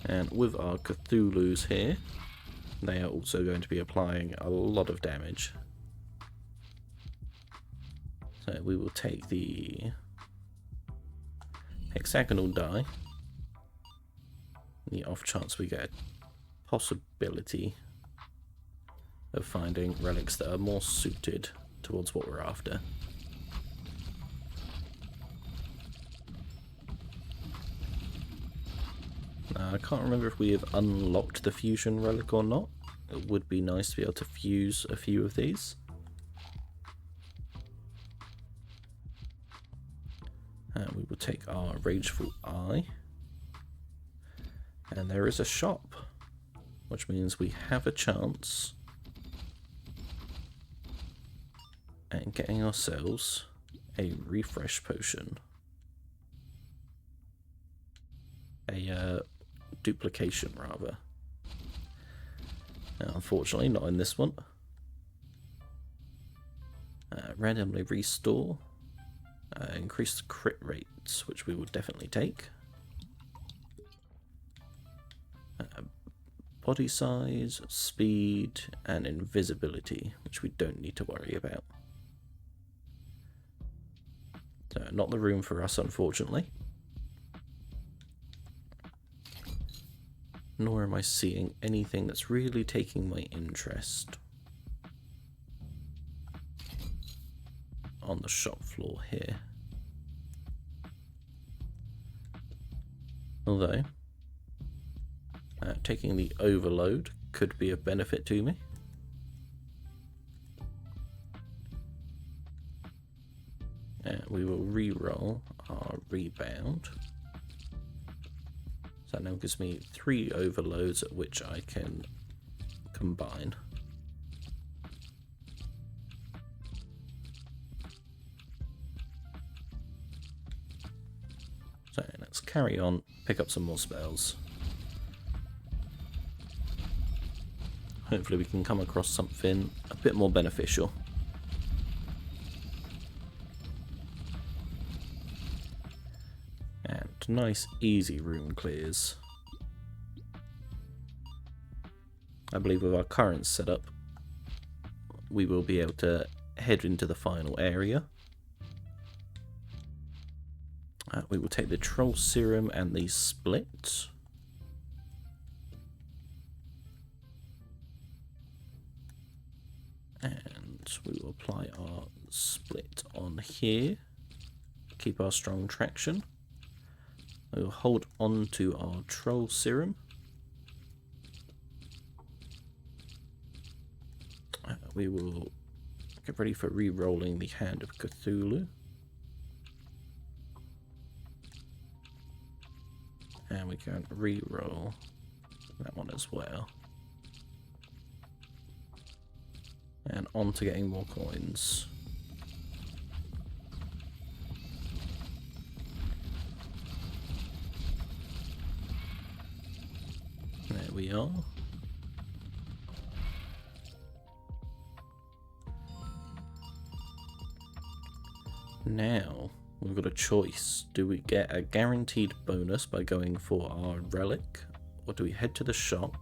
And with our Cthulhus here, they are also going to be applying a lot of damage. So we will take the hexagonal die, the off chance we get a possibility of finding relics that are more suited towards what we're after. I can't remember if we have unlocked the fusion relic or not. It would be nice to be able to fuse a few of these. And we will take our Rageful Eye. And there is a shop, which means we have a chance at getting ourselves a refresh potion. A duplication, rather. Now, unfortunately, not in this one. Randomly restore. Increase the crit rates, which we will definitely take. Body size, speed, and invisibility, which we don't need to worry about. So, not the room for us, unfortunately. Nor am I seeing anything that's really taking my interest on the shop floor here. Although, taking the overload could be of benefit to me. And we will re-roll our rebound. So that now gives me 3 overloads at which I can combine. So let's carry on, pick up some more spells. Hopefully we can come across something a bit more beneficial. And nice easy room clears. I believe with our current setup we will be able to head into the final area. We will take the Troll Serum and the Split. And we will apply our Split on here. Keep our strong traction. We will hold on to our Troll Serum. We will get ready for re-rolling the Hand of Cthulhu. And we can re-roll that one as well. And on to getting more coins. There we are. Now, we've got a choice. Do we get a guaranteed bonus by going for our relic, or do we head to the shop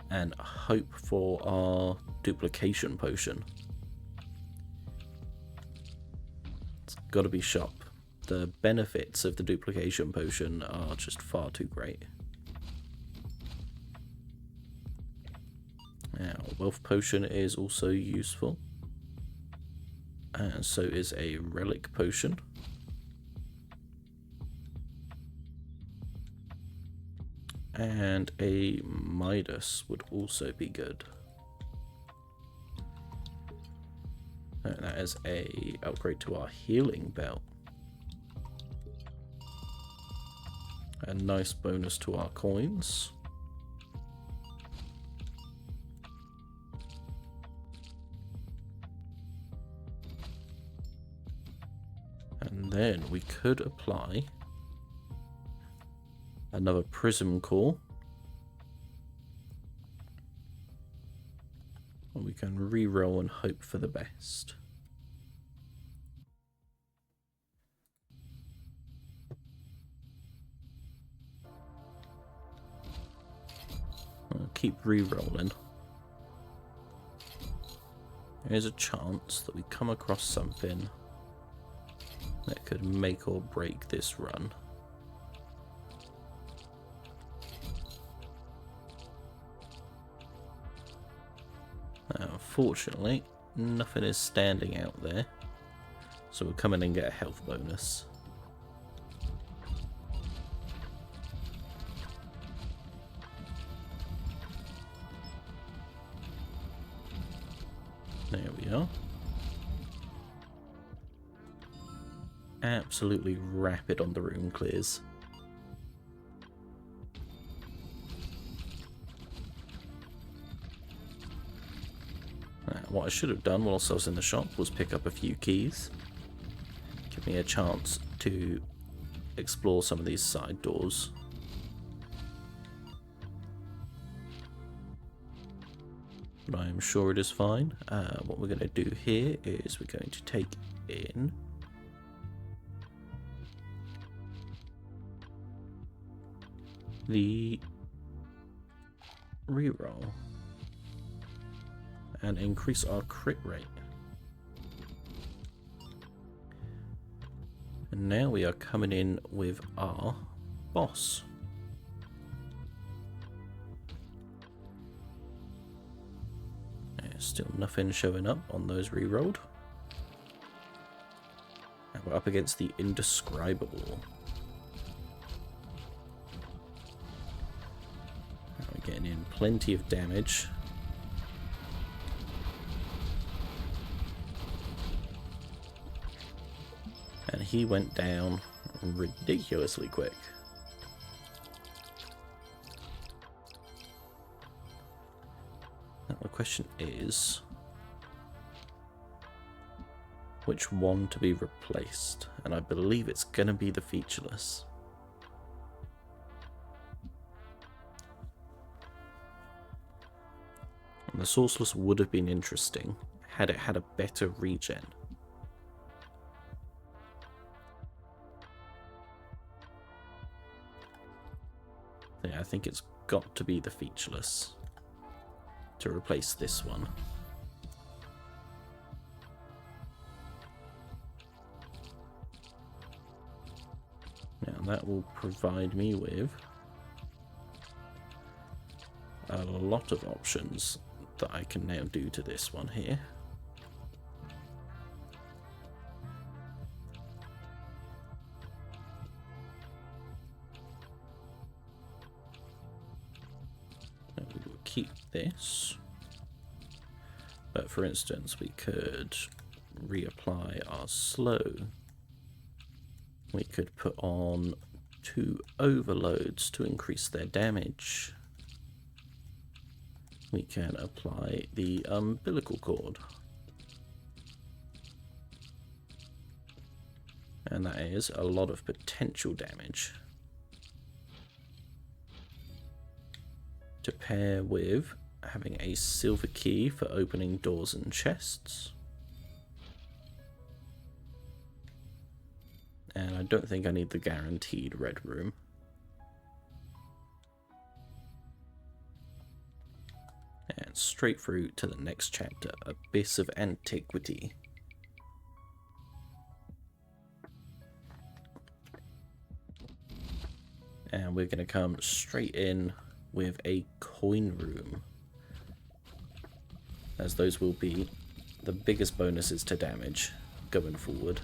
and hope for our duplication potion? It's got to be shop. The benefits of the duplication potion are just far too great. Now, wealth potion is also useful. And so is a relic potion. And a Midas would also be good. And that is a upgrade to our healing belt. A nice bonus to our coins. And then we could apply another prism core. And we can re-roll and hope for the best. I'll keep re-rolling. There's a chance that we come across something that could make or break this run. Unfortunately, nothing is standing out there, so we'll come in and get a health bonus. There we are. Absolutely rapid on the room clears. What I should have done whilst I was in the shop was pick up a few keys. Give me a chance to explore some of these side doors. But I am sure it is fine. What we're going to do here is we're going to take in the reroll and increase our crit rate. And now we are coming in with our boss. Still nothing showing up on those rerolled. And we're up against the indescribable. We're getting in plenty of damage. And he went down ridiculously quick. Now the question is, which one to be replaced? And I believe it's going to be the featureless. And the sourceless would have been interesting had it had a better regen. Yeah, I think it's got to be the featureless to replace this one. Now that will provide me with a lot of options that I can now do to this one here. Keep this, but for instance we could reapply our slow. We could put on 2 overloads to increase their damage. We can apply the umbilical cord, and that is a lot of potential damage. To pair with having a silver key for opening doors and chests. And I don't think I need the guaranteed red room. And straight through to the next chapter, Abyss of Antiquity. And we're going to come straight in with a coin room, as those will be the biggest bonuses to damage going forward.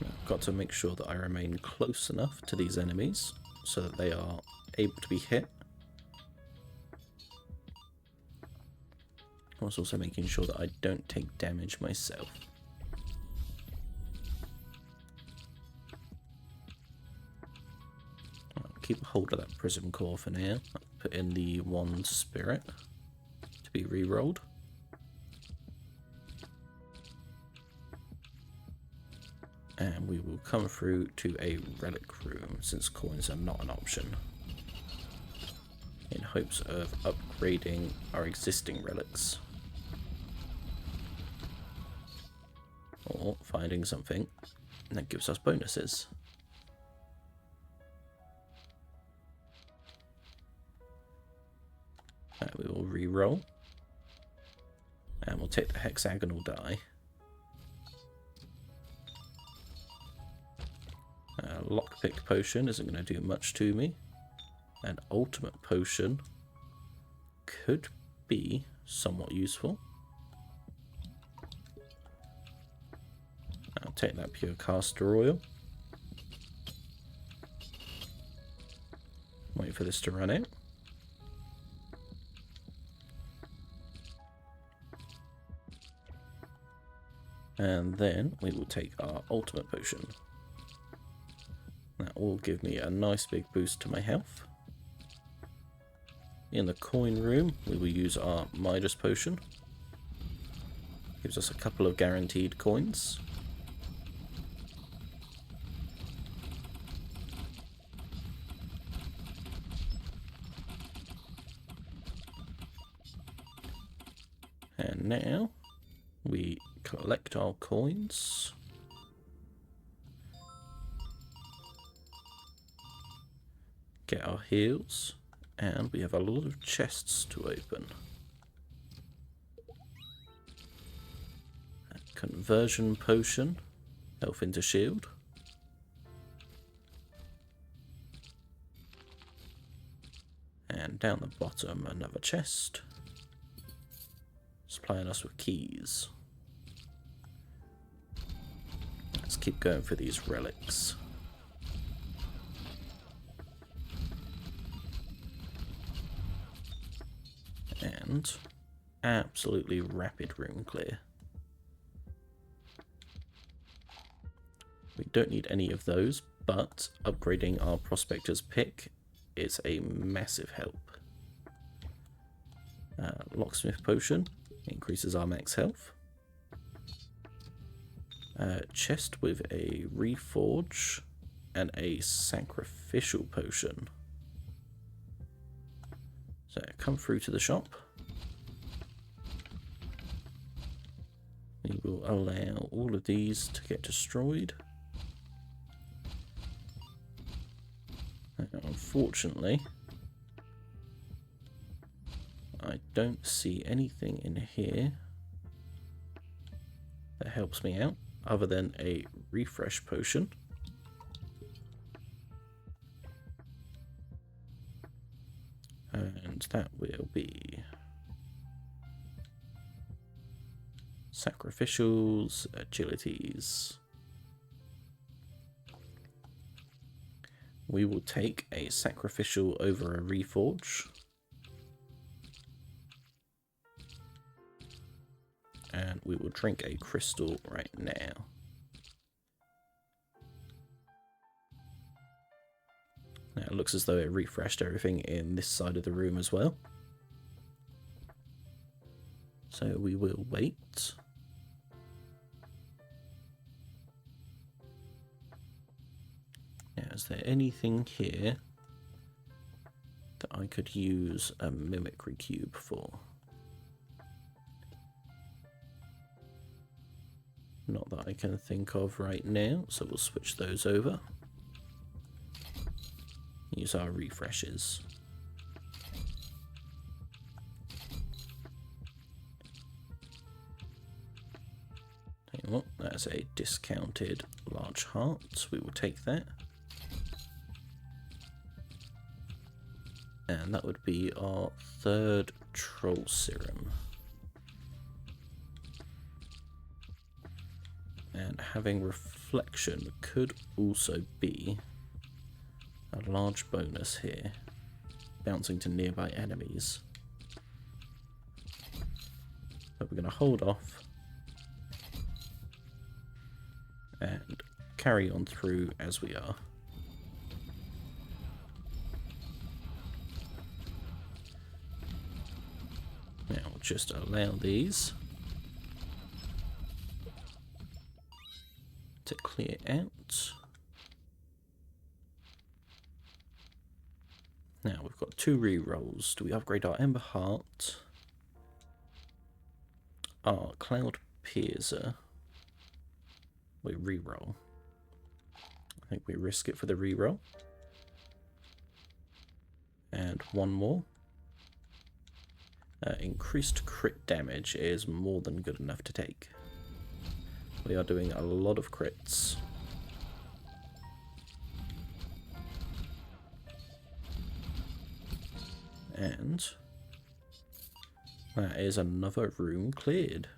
I've got to make sure that I remain close enough to these enemies so that they are able to be hit. I was also making sure that I don't take damage myself. I'll keep hold of that prism core for now. I'll put in the 1 spirit to be re-rolled. And we will come through to a relic room, since coins are not an option, in hopes of upgrading our existing relics. Or finding something that gives us bonuses. We will re-roll. And we'll take the hexagonal die. Lockpick potion isn't going to do much to me. An ultimate potion could be somewhat useful. I'll take that pure caster oil. Wait for this to run out. And then we will take our ultimate potion. That will give me a nice big boost to my health. In the coin room, we will use our Midas potion. Gives us a couple of guaranteed coins. And now we collect our coins. Get our heals. And we have a lot of chests to open. A conversion potion. Health into shield. And down the bottom, another chest. Supplying us with keys. Let's keep going for these relics. And absolutely rapid room clear. We don't need any of those, but upgrading our Prospector's Pick is a massive help. Locksmith Potion increases our max health. Chest with a Reforge and a Sacrificial Potion. So come through to the shop. We will allow all of these to get destroyed. Unfortunately, I don't see anything in here that helps me out other than a refresh potion. And that will be sacrificials, agilities. We will take a sacrificial over a reforge. And we will drink a crystal right now. Now it looks as though it refreshed everything in this side of the room as well. So we will wait. Now, is there anything here that I could use a mimicry cube for? Not that I can think of right now, so we'll switch those over. Use our refreshes. Tell you what, that's a discounted large heart. We will take that. And that would be our third troll serum. And having reflection could also be a large bonus here, bouncing to nearby enemies. But we're going to hold off and carry on through as we are. Now we'll just allow these to clear out. Now we've got 2 re-rolls. Do we upgrade our Ember Heart? Our Cloud Piercer. We re-roll. I think we risk it for the re-roll. And 1 more. Increased crit damage is more than good enough to take. We are doing a lot of crits. And that is another room cleared.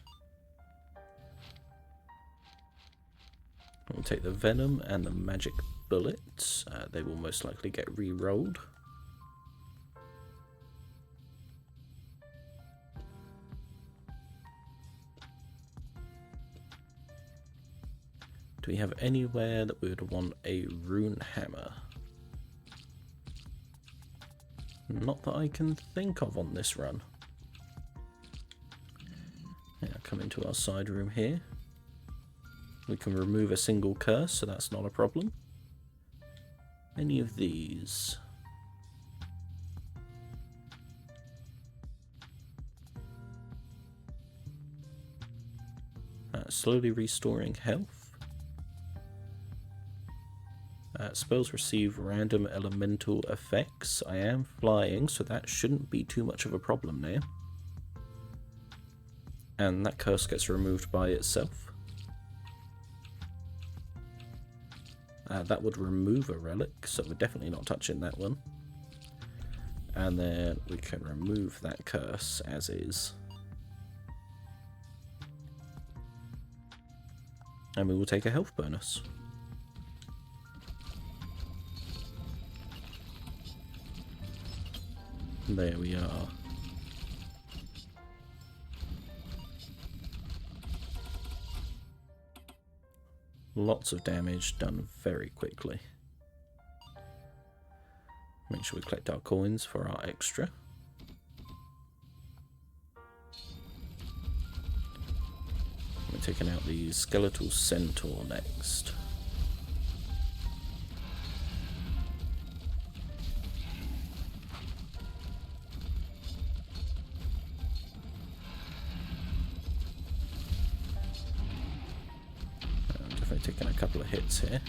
We'll take the Venom and the Magic Bullets. They will most likely get re-rolled. Do we have anywhere that we would want a rune hammer? Not that I can think of on this run. Yeah, come into our side room here. We can remove a single curse, so that's not a problem. Any of these? Slowly restoring health. Spells receive random elemental effects. I am flying, so that shouldn't be too much of a problem now. And that curse gets removed by itself. That would remove a relic, so we're definitely not touching that one. And then we can remove that curse as is. And we will take a health bonus. There we are. Lots of damage done very quickly. Make sure we collect our coins for our extra. We're taking out the skeletal centaur next. Taking a couple of hits here.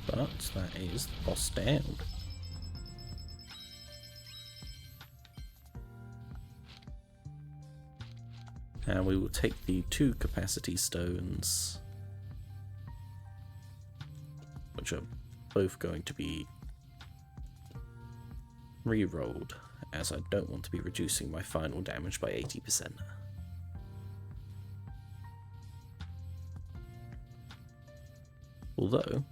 But that is the boss down. And we will take the 2 capacity stones, which are both going to be re-rolled, as I don't want to be reducing my final damage by 80%. Although,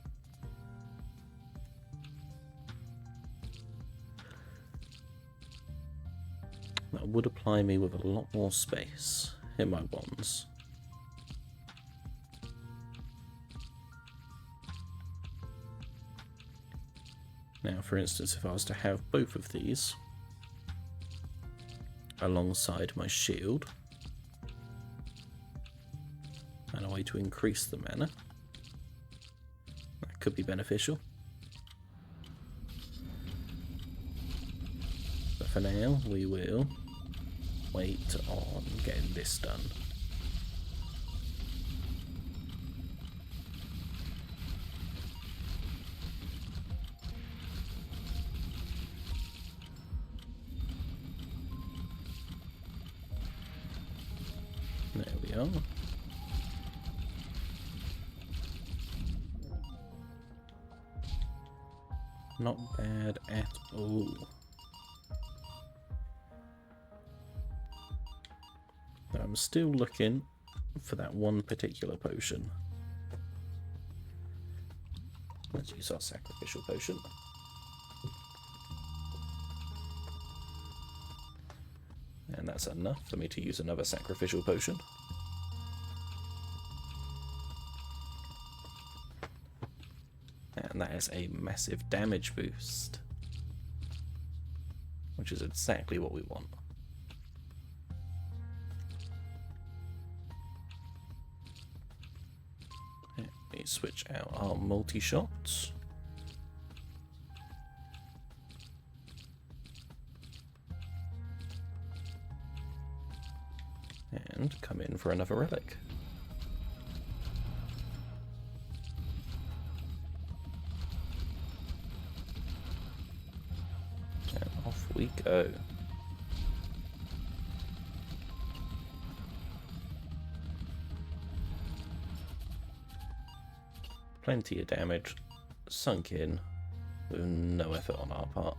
that would apply me with a lot more space in my wands. Now, for instance, if I was to have both of these alongside my shield, and a way to increase the mana, that could be beneficial. But for now, we will wait on getting this done. There we are. Not bad at all. I'm still looking for that one particular potion. Let's use our sacrificial potion. And that's enough for me to use another sacrificial potion. And that is a massive damage boost, which is exactly what we want. Let me switch out our multi-shots. And come in for another relic. And off we go. Plenty of damage sunk in with no effort on our part.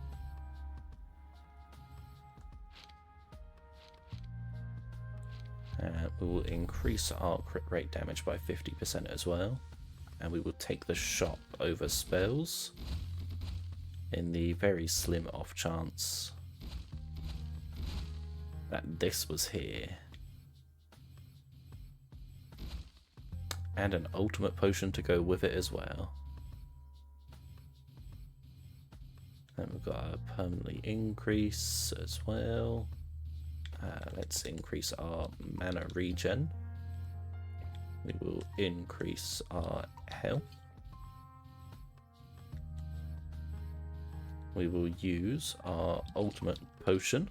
We will increase our crit rate damage by 50% as well, and we will take the shot over spells in the very slim off chance that this was here. And an ultimate potion to go with it as well. And we've got a permanently increase as well. Let's increase our mana regen. We will increase our health. We will use our ultimate potion.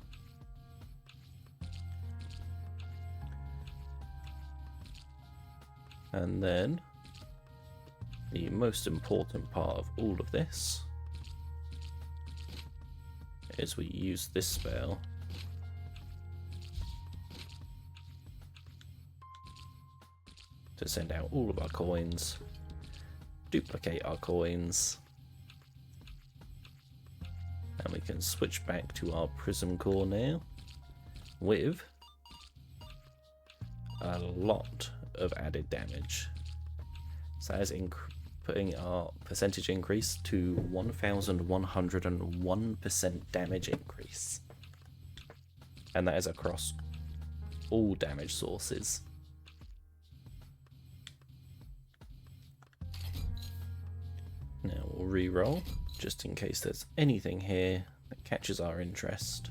And then the most important part of all of this is we use this spell to send out all of our coins, duplicate our coins, and we can switch back to our prism core now with a lot of added damage. So that is putting our percentage increase to 1101% damage increase. And that is across all damage sources. Now we'll re-roll, just in case there's anything here that catches our interest.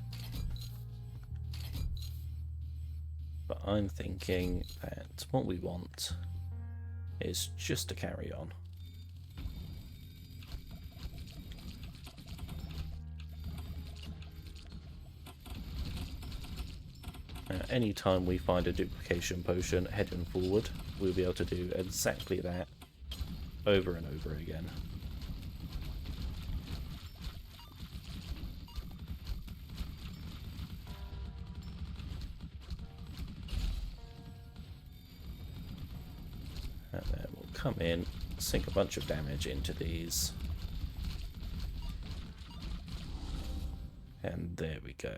But I'm thinking that what we want is just to carry on. Any time we find a duplication potion heading forward, we'll be able to do exactly that over and over again. And then we'll come in, sink a bunch of damage into these. And there we go.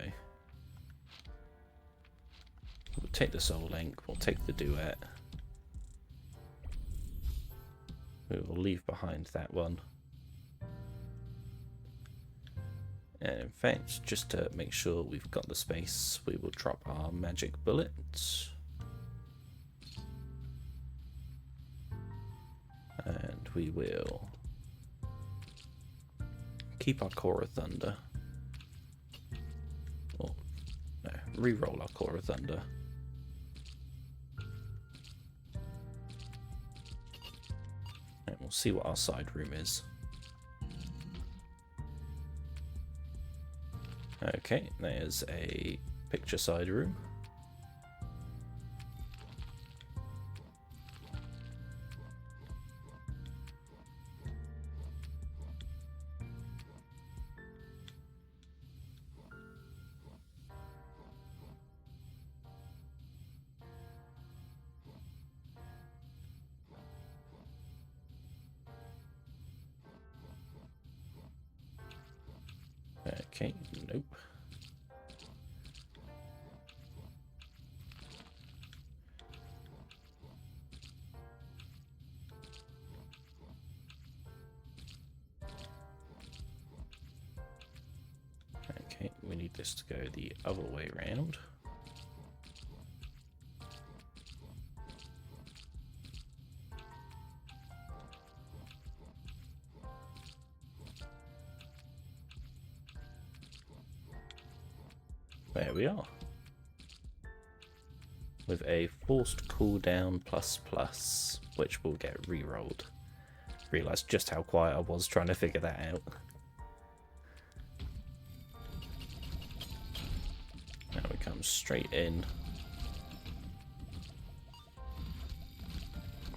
We'll take the Soul Link, we'll take the Duet. We will leave behind that one. And in fact, just to make sure we've got the space, we will drop our magic bullet. And we will keep our Core of Thunder. Or, no, re-roll our Core of Thunder. And we'll see what our side room is. Okay, there's a picture side room. Okay, nope. Okay, we need this to go the other way around. There we are. With a forced cooldown ++, which will get re-rolled. Realised just how quiet I was trying to figure that out. Now we come straight in.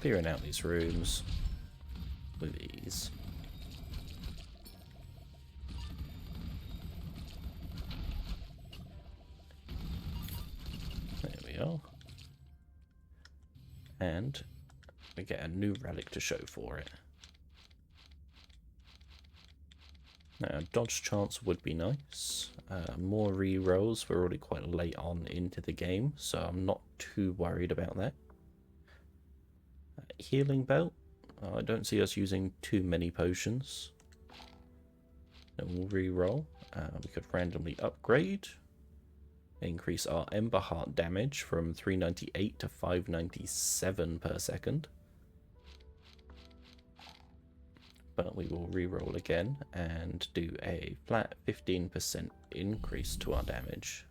Clearing out these rooms with ease. And we get a new relic to show for it. Now, dodge chance would be nice. More re-rolls. We're already quite late on into the game, so I'm not too worried about that. Healing belt. I don't see us using too many potions. Then we'll re-roll. We could randomly upgrade. increase our Ember Heart damage from 398 to 597 per second. But we will re-roll again and do a flat 15% increase to our damage.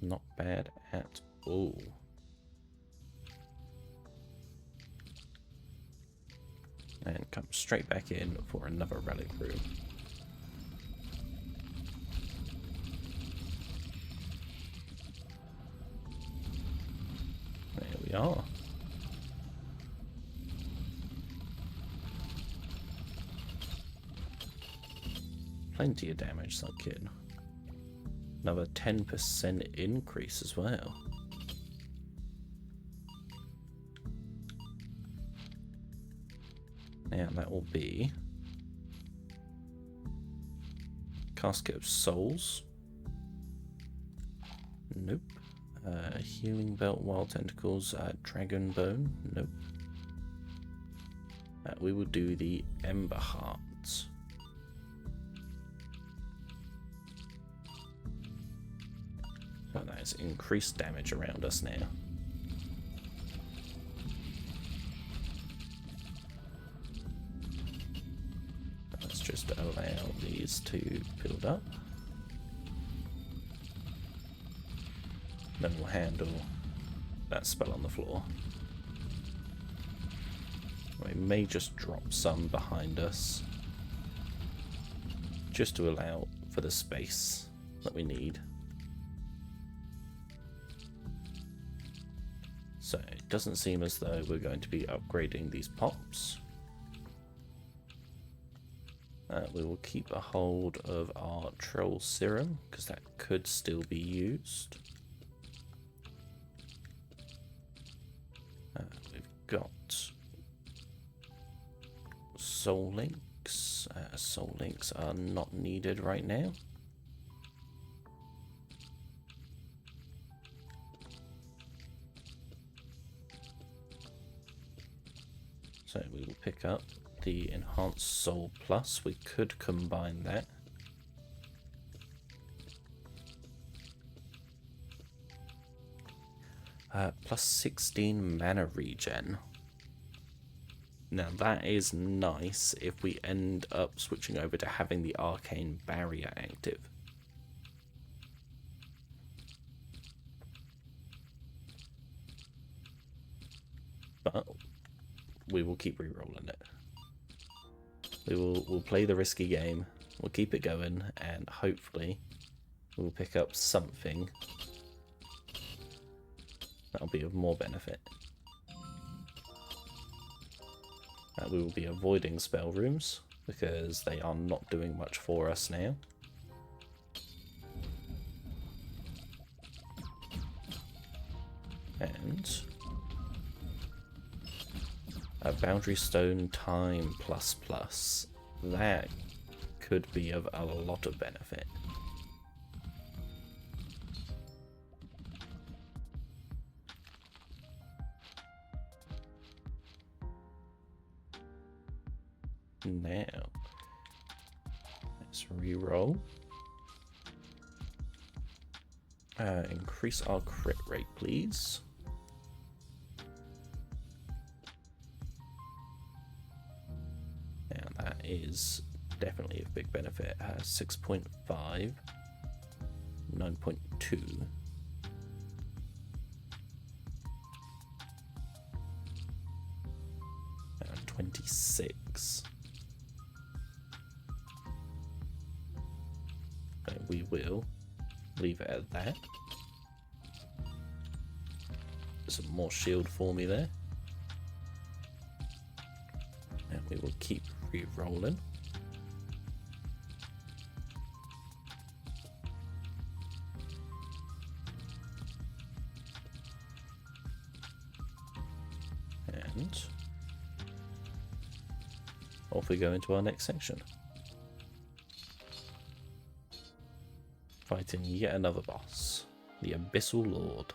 Not bad at all. And come straight back in for another relic room. There we are. Plenty of damage sunk in. Another 10% increase as well. Now that will be Casket of Souls. Nope. Healing Belt, Wild Tentacles, Dragon Bone. Nope. We will do the Ember Hearts. So that is increased damage around us now. Let's just allow these to build up. Then we'll handle that spell on the floor. We may just drop some behind us, just to allow for the space that we need. So it doesn't seem as though we're going to be upgrading these pops. We will keep a hold of our Troll Serum, because that could still be used. We've got Soul Links. Soul Links are not needed right now. So we will pick up the Enhanced Soul Plus. We could combine that. Plus 16 mana regen. Now that is nice if we end up switching over to having the Arcane Barrier active. But we will keep re-rolling it. We'll play the risky game, we'll keep it going, and hopefully we'll pick up something that'll be of more benefit. We will be avoiding spell rooms because they are not doing much for us now. And a Boundary Stone Time ++. That could be of a lot of benefit. Now, let's re-roll. Increase our crit rate, please. Now that is definitely a big benefit. 6.5, 9.2. And 26. We will leave it at that. Some more shield for me there. And we will keep re-rolling. And off we go into our next section. Fighting yet another boss, the Abyssal Lord.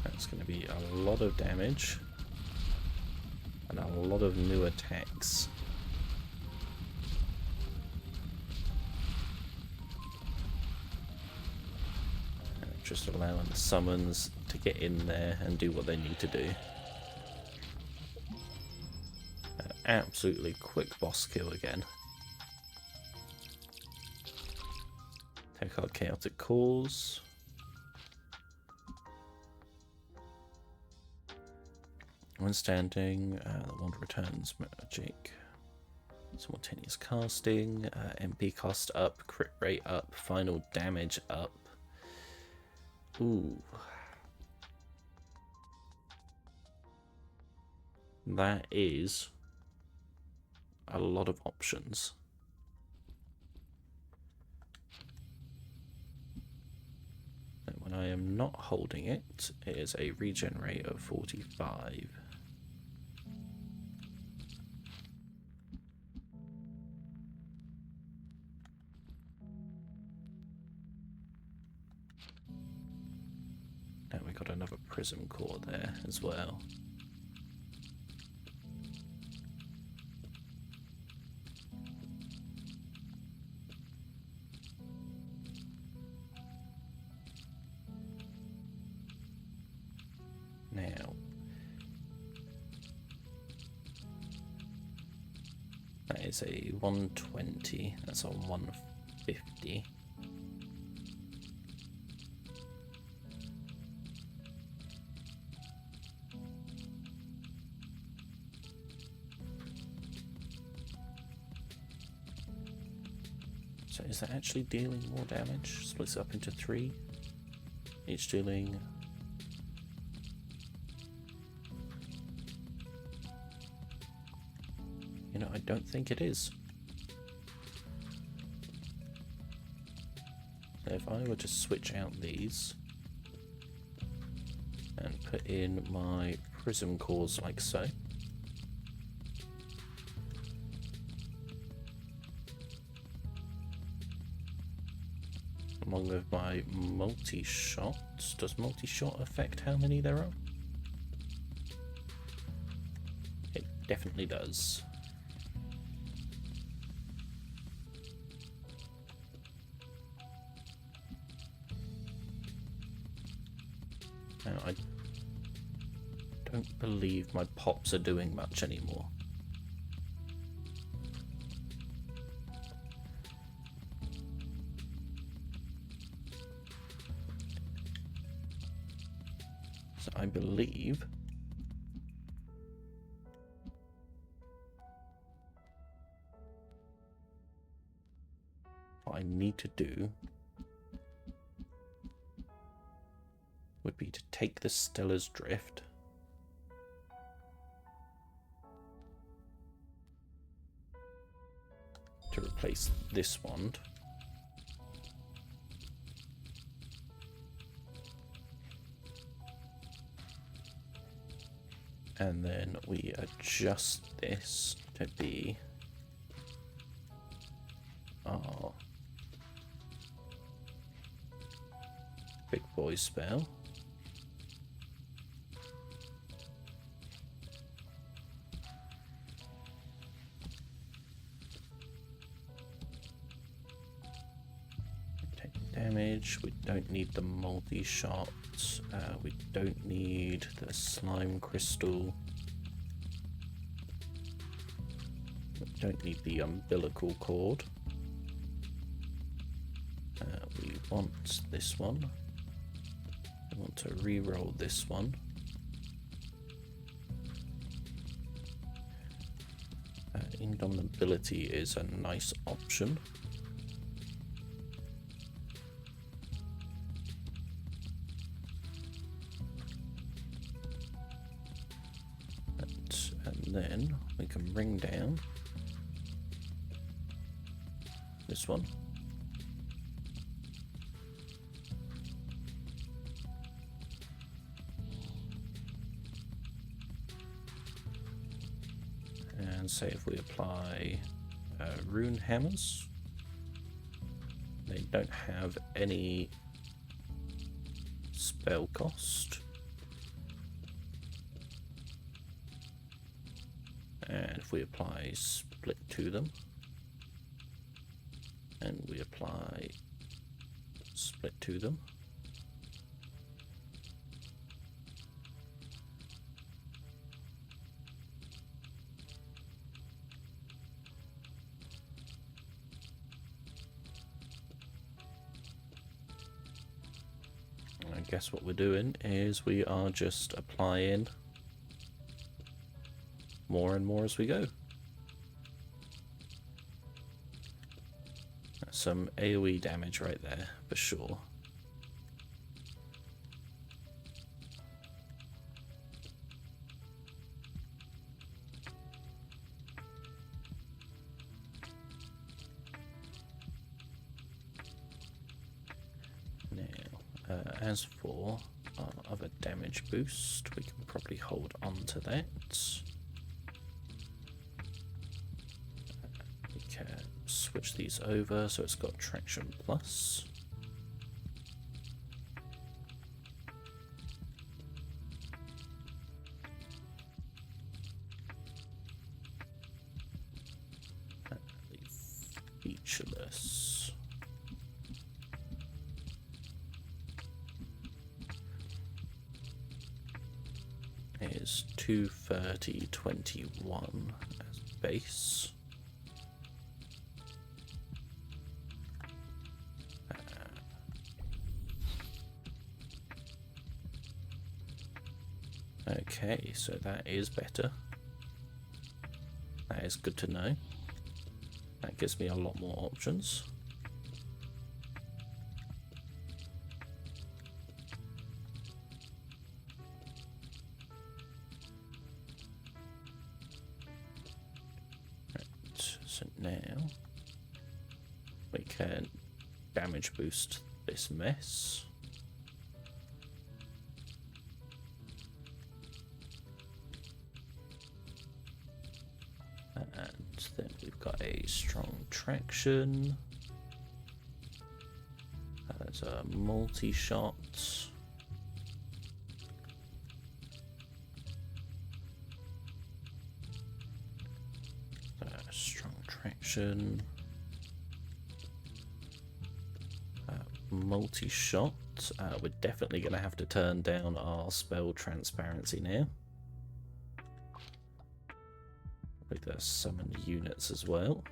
That's going to be a lot of damage and a lot of new attacks. just allowing the summons to get in there and do what they need to do. An absolutely quick boss kill again. Take our chaotic cores. When standing, the wand returns magic. Simultaneous casting, MP cost up, crit rate up, final damage up. Ooh. That is a lot of options. And when I am not holding it, it is a regen rate of 45. Now we got another prism core there as well. Now, that is a 120, that's on 150. So is that actually dealing more damage? Splits up into 3, each dealing... You know, I don't think it is. So if I were to switch out these and put in my prism cores like so, along with my multi-shot, does multi-shot affect how many there are? It definitely does. Now, I don't believe my pops are doing much anymore. So I believe what I need to do would be to take the Stellar's Drift to replace this wand. And then we adjust this to be our big boy spell. Damage. We don't need the multi-shot. We don't need the slime crystal. We don't need the umbilical cord. We want this one. We want to re-roll this one. Indomitability is a nice option. And then we can bring down this one. And say if we apply rune hammers, they don't have any spell cost. And if we apply split to them, and we apply split to them, guess what we're doing is we are just applying more and more as we go. That's some AoE damage right there, for sure. As for our other damage boost, we can probably hold on to that. We can switch these over so it's got traction plus. Featureless. Is 230.21 as base. Okay, so that is better. That is good to know. That gives me a lot more options. So now we can damage boost this mess. And then we've got a strong traction. That's a multi-shot. Traction. Multi-shot. We're definitely going to have to turn down our spell transparency now. With the summoned units as well.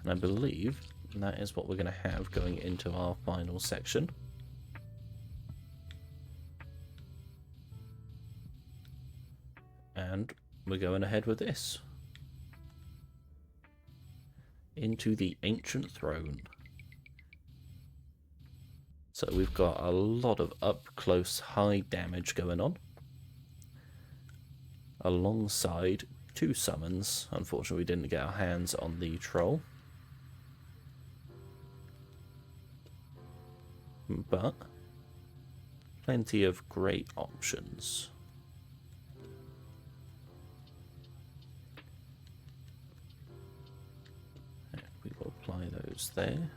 And I believe that is what we're going to have going into our final section. And we're going ahead with this. Into the Ancient Throne. So we've got a lot of up-close high damage going on. Alongside two summons. Unfortunately, we didn't get our hands on the troll. But plenty of great options. We will apply those there.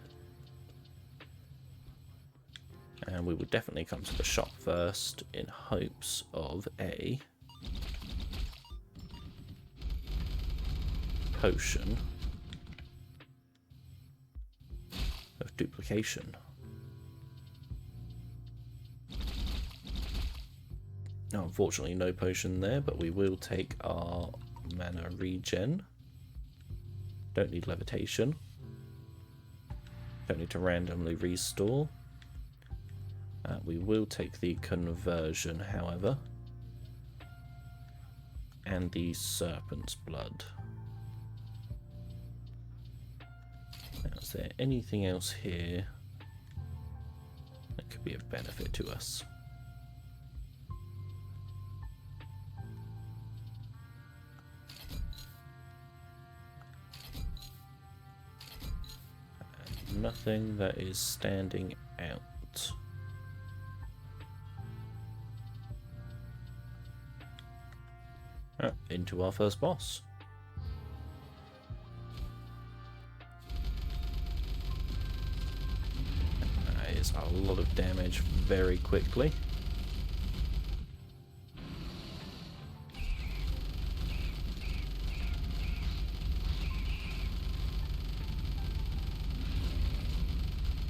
And we will definitely come to the shop first in hopes of a potion of duplication. Now, unfortunately, no potion there, but we will take our mana regen. Don't need levitation. Don't need to randomly restore. We will take the conversion, however, and the serpent's blood. Now, is there anything else here that could be of benefit to us? Nothing that is standing out. Into our first boss. That is a lot of damage very quickly.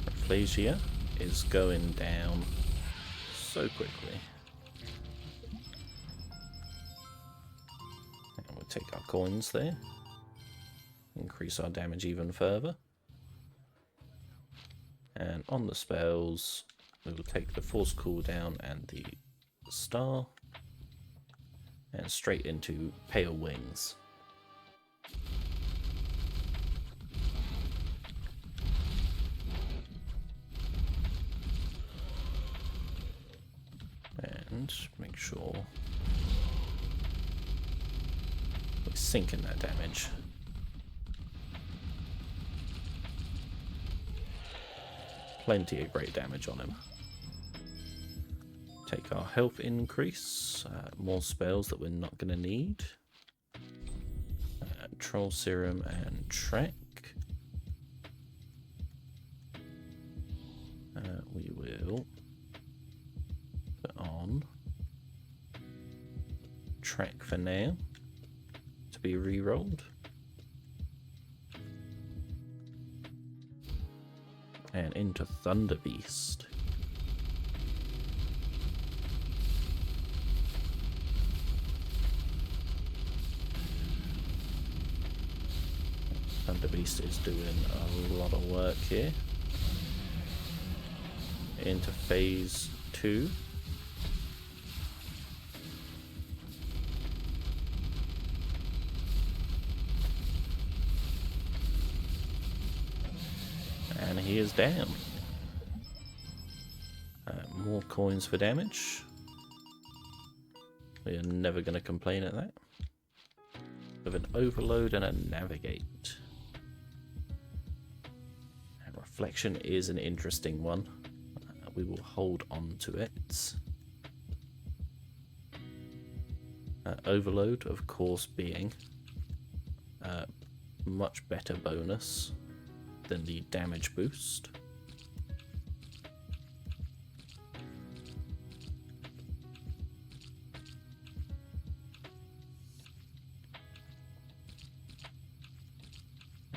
Aphasia is going down so quickly. take our coins there. Increase our damage even further. And on the spells, we will take the Force cooldown and the star. And straight into Pale Wings. And make sure we're sinking that damage. Plenty of great damage on him. Take our health increase, more spells that we're not going to need. Troll Serum and Trek. We will put on Trek for now to be re-rolled. And into Thunder Beast. Thunder Beast is doing a lot of work here. Into phase 2. And he is down. More coins for damage. We are never going to complain at that. With an overload and a navigate. And reflection is an interesting one. We will hold on to it. Overload, of course, being a much better bonus than the damage boost.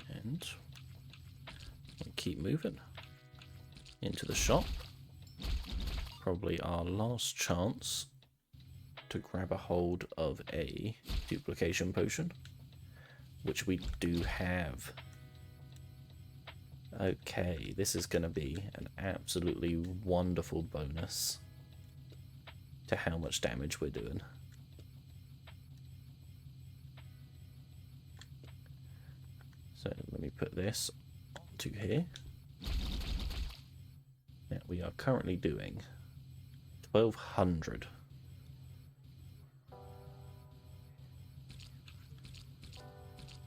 And we'll keep moving into the shop. Probably our last chance to grab a hold of a duplication potion, which we do have. Okay, this is going to be an absolutely wonderful bonus to how much damage we're doing. So let me put this onto here. Now we are currently doing 1200.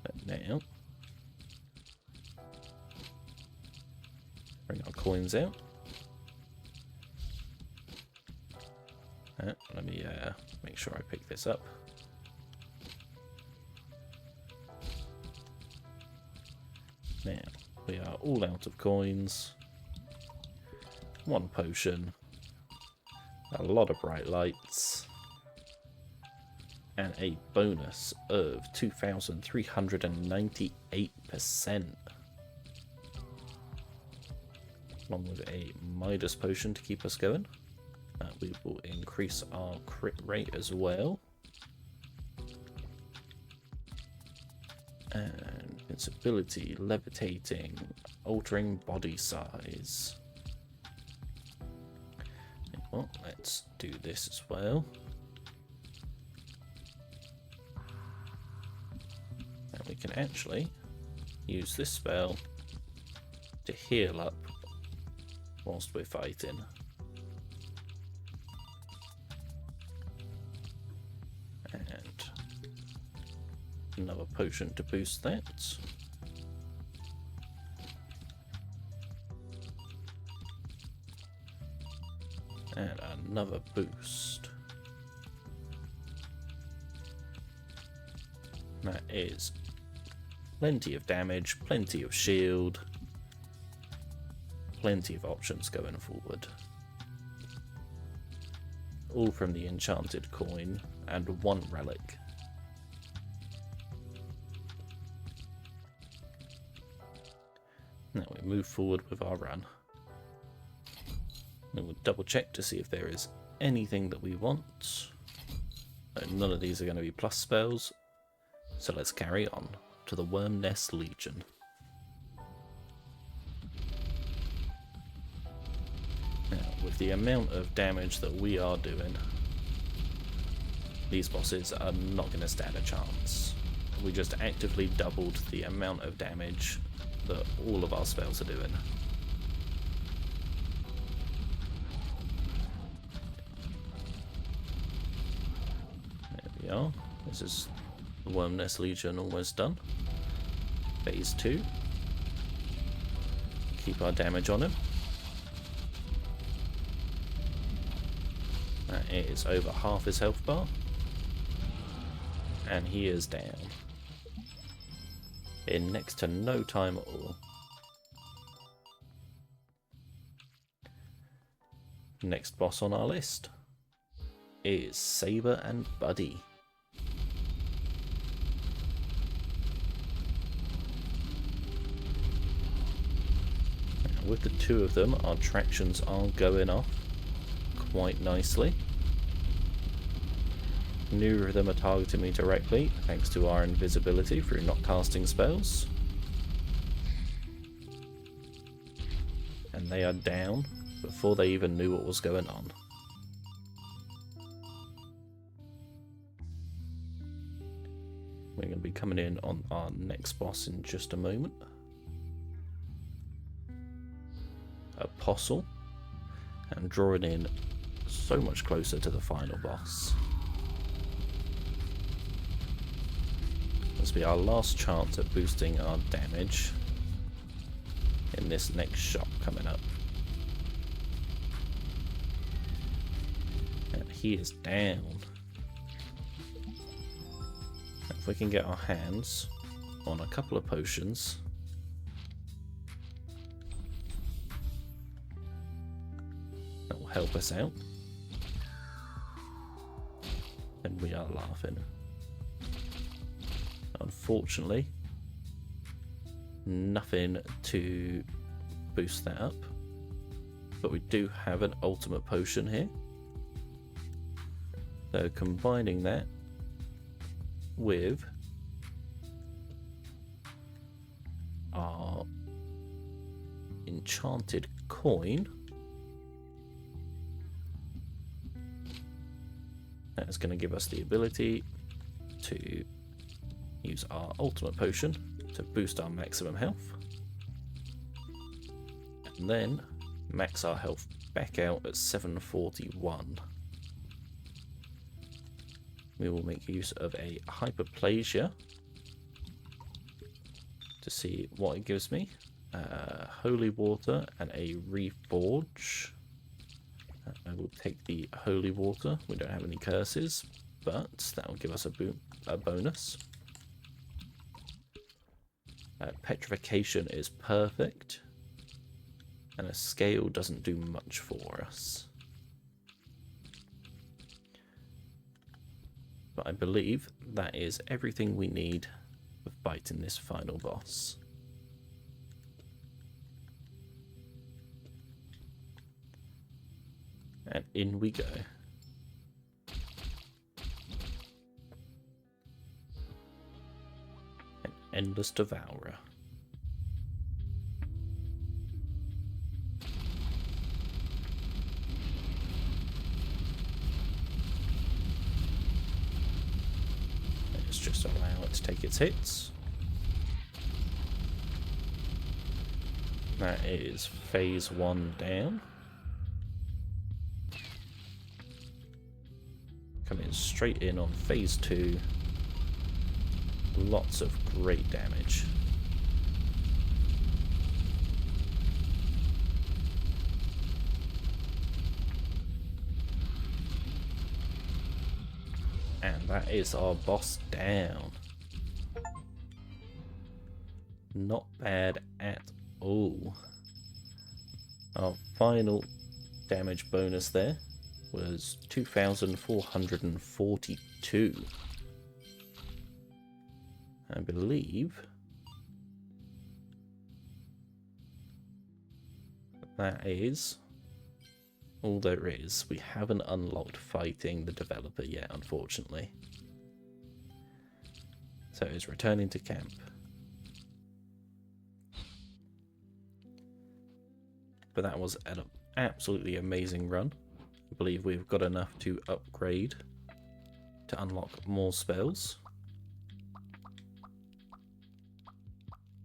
But now, bring our coins out. Let me make sure I pick this up. Now, we are all out of coins. One potion. A lot of bright lights. And a bonus of 2,398%. Along with a Midas potion to keep us going. We will increase our crit rate as well. And invincibility, levitating, altering body size. Well, let's do this as well. And we can actually use this spell to heal up whilst we're fighting. And another potion to boost that. And another boost. That is plenty of damage, plenty of shield, plenty of options going forward. All from the enchanted coin and one relic. Now we move forward with our run. And we'll double check to see if there is anything that we want. None of these are going to be plus spells. So let's carry on to the Worm Nest Legion. Now, with the amount of damage that we are doing, these bosses are not going to stand a chance. We just actively doubled the amount of damage that all of our spells are doing. There we are. This is the Worm Nest Legion almost done. Phase 2. Keep our damage on him. That is over half his health bar. And he is down. In next to no time at all. Next boss on our list is Saber and Buddy. Now, with the two of them, our tractions are going off quite nicely. Neither of them are targeting me directly, thanks to our invisibility through not casting spells. And they are down before they even knew what was going on. We're going to be coming in on our next boss in just a moment. Apostle. And drawing in so much closer to the final boss. This will be our last chance at boosting our damage in this next shop coming up. And he is down. If we can get our hands on a couple of potions, that will help us out. Then we are laughing. Unfortunately, nothing to boost that up, but we do have an ultimate potion here. So combining that with our enchanted coin, that is going to give us the ability to use our ultimate potion to boost our maximum health, and then max our health back out at 741. We will make use of a hyperplasia to see what it gives me. Holy water and a reforge. I will take the holy water. We don't have any curses, but that will give us a bonus. Petrification is perfect, and a scale doesn't do much for us. But I believe that is everything we need for fighting this final boss. And in we go. An endless devourer. Let's just allow it to take its hits. That is phase 1 down. Coming straight in on phase 2. Lots of great damage. And that is our boss down. Not bad at all. Our final damage bonus there was 2,442. I believe that is all there is. We haven't unlocked fighting the developer yet, unfortunately. So it's returning to camp. But that was an absolutely amazing run. I believe we've got enough to upgrade to unlock more spells.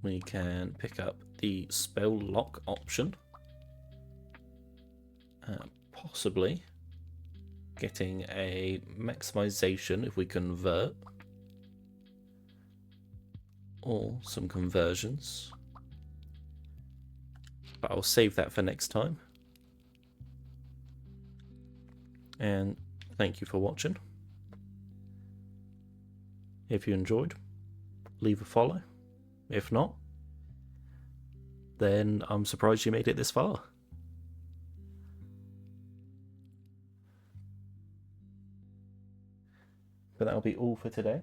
We can pick up the spell lock option. Possibly getting a maximization if we convert. Or some conversions. But I'll save that for next time. And thank you for watching. If you enjoyed, leave a follow. If not, then I'm surprised you made it this far. But that'll be all for today.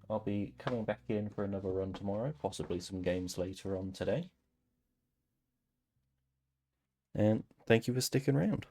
I'll be coming back in for another run tomorrow, possibly some games later on today. And thank you for sticking around.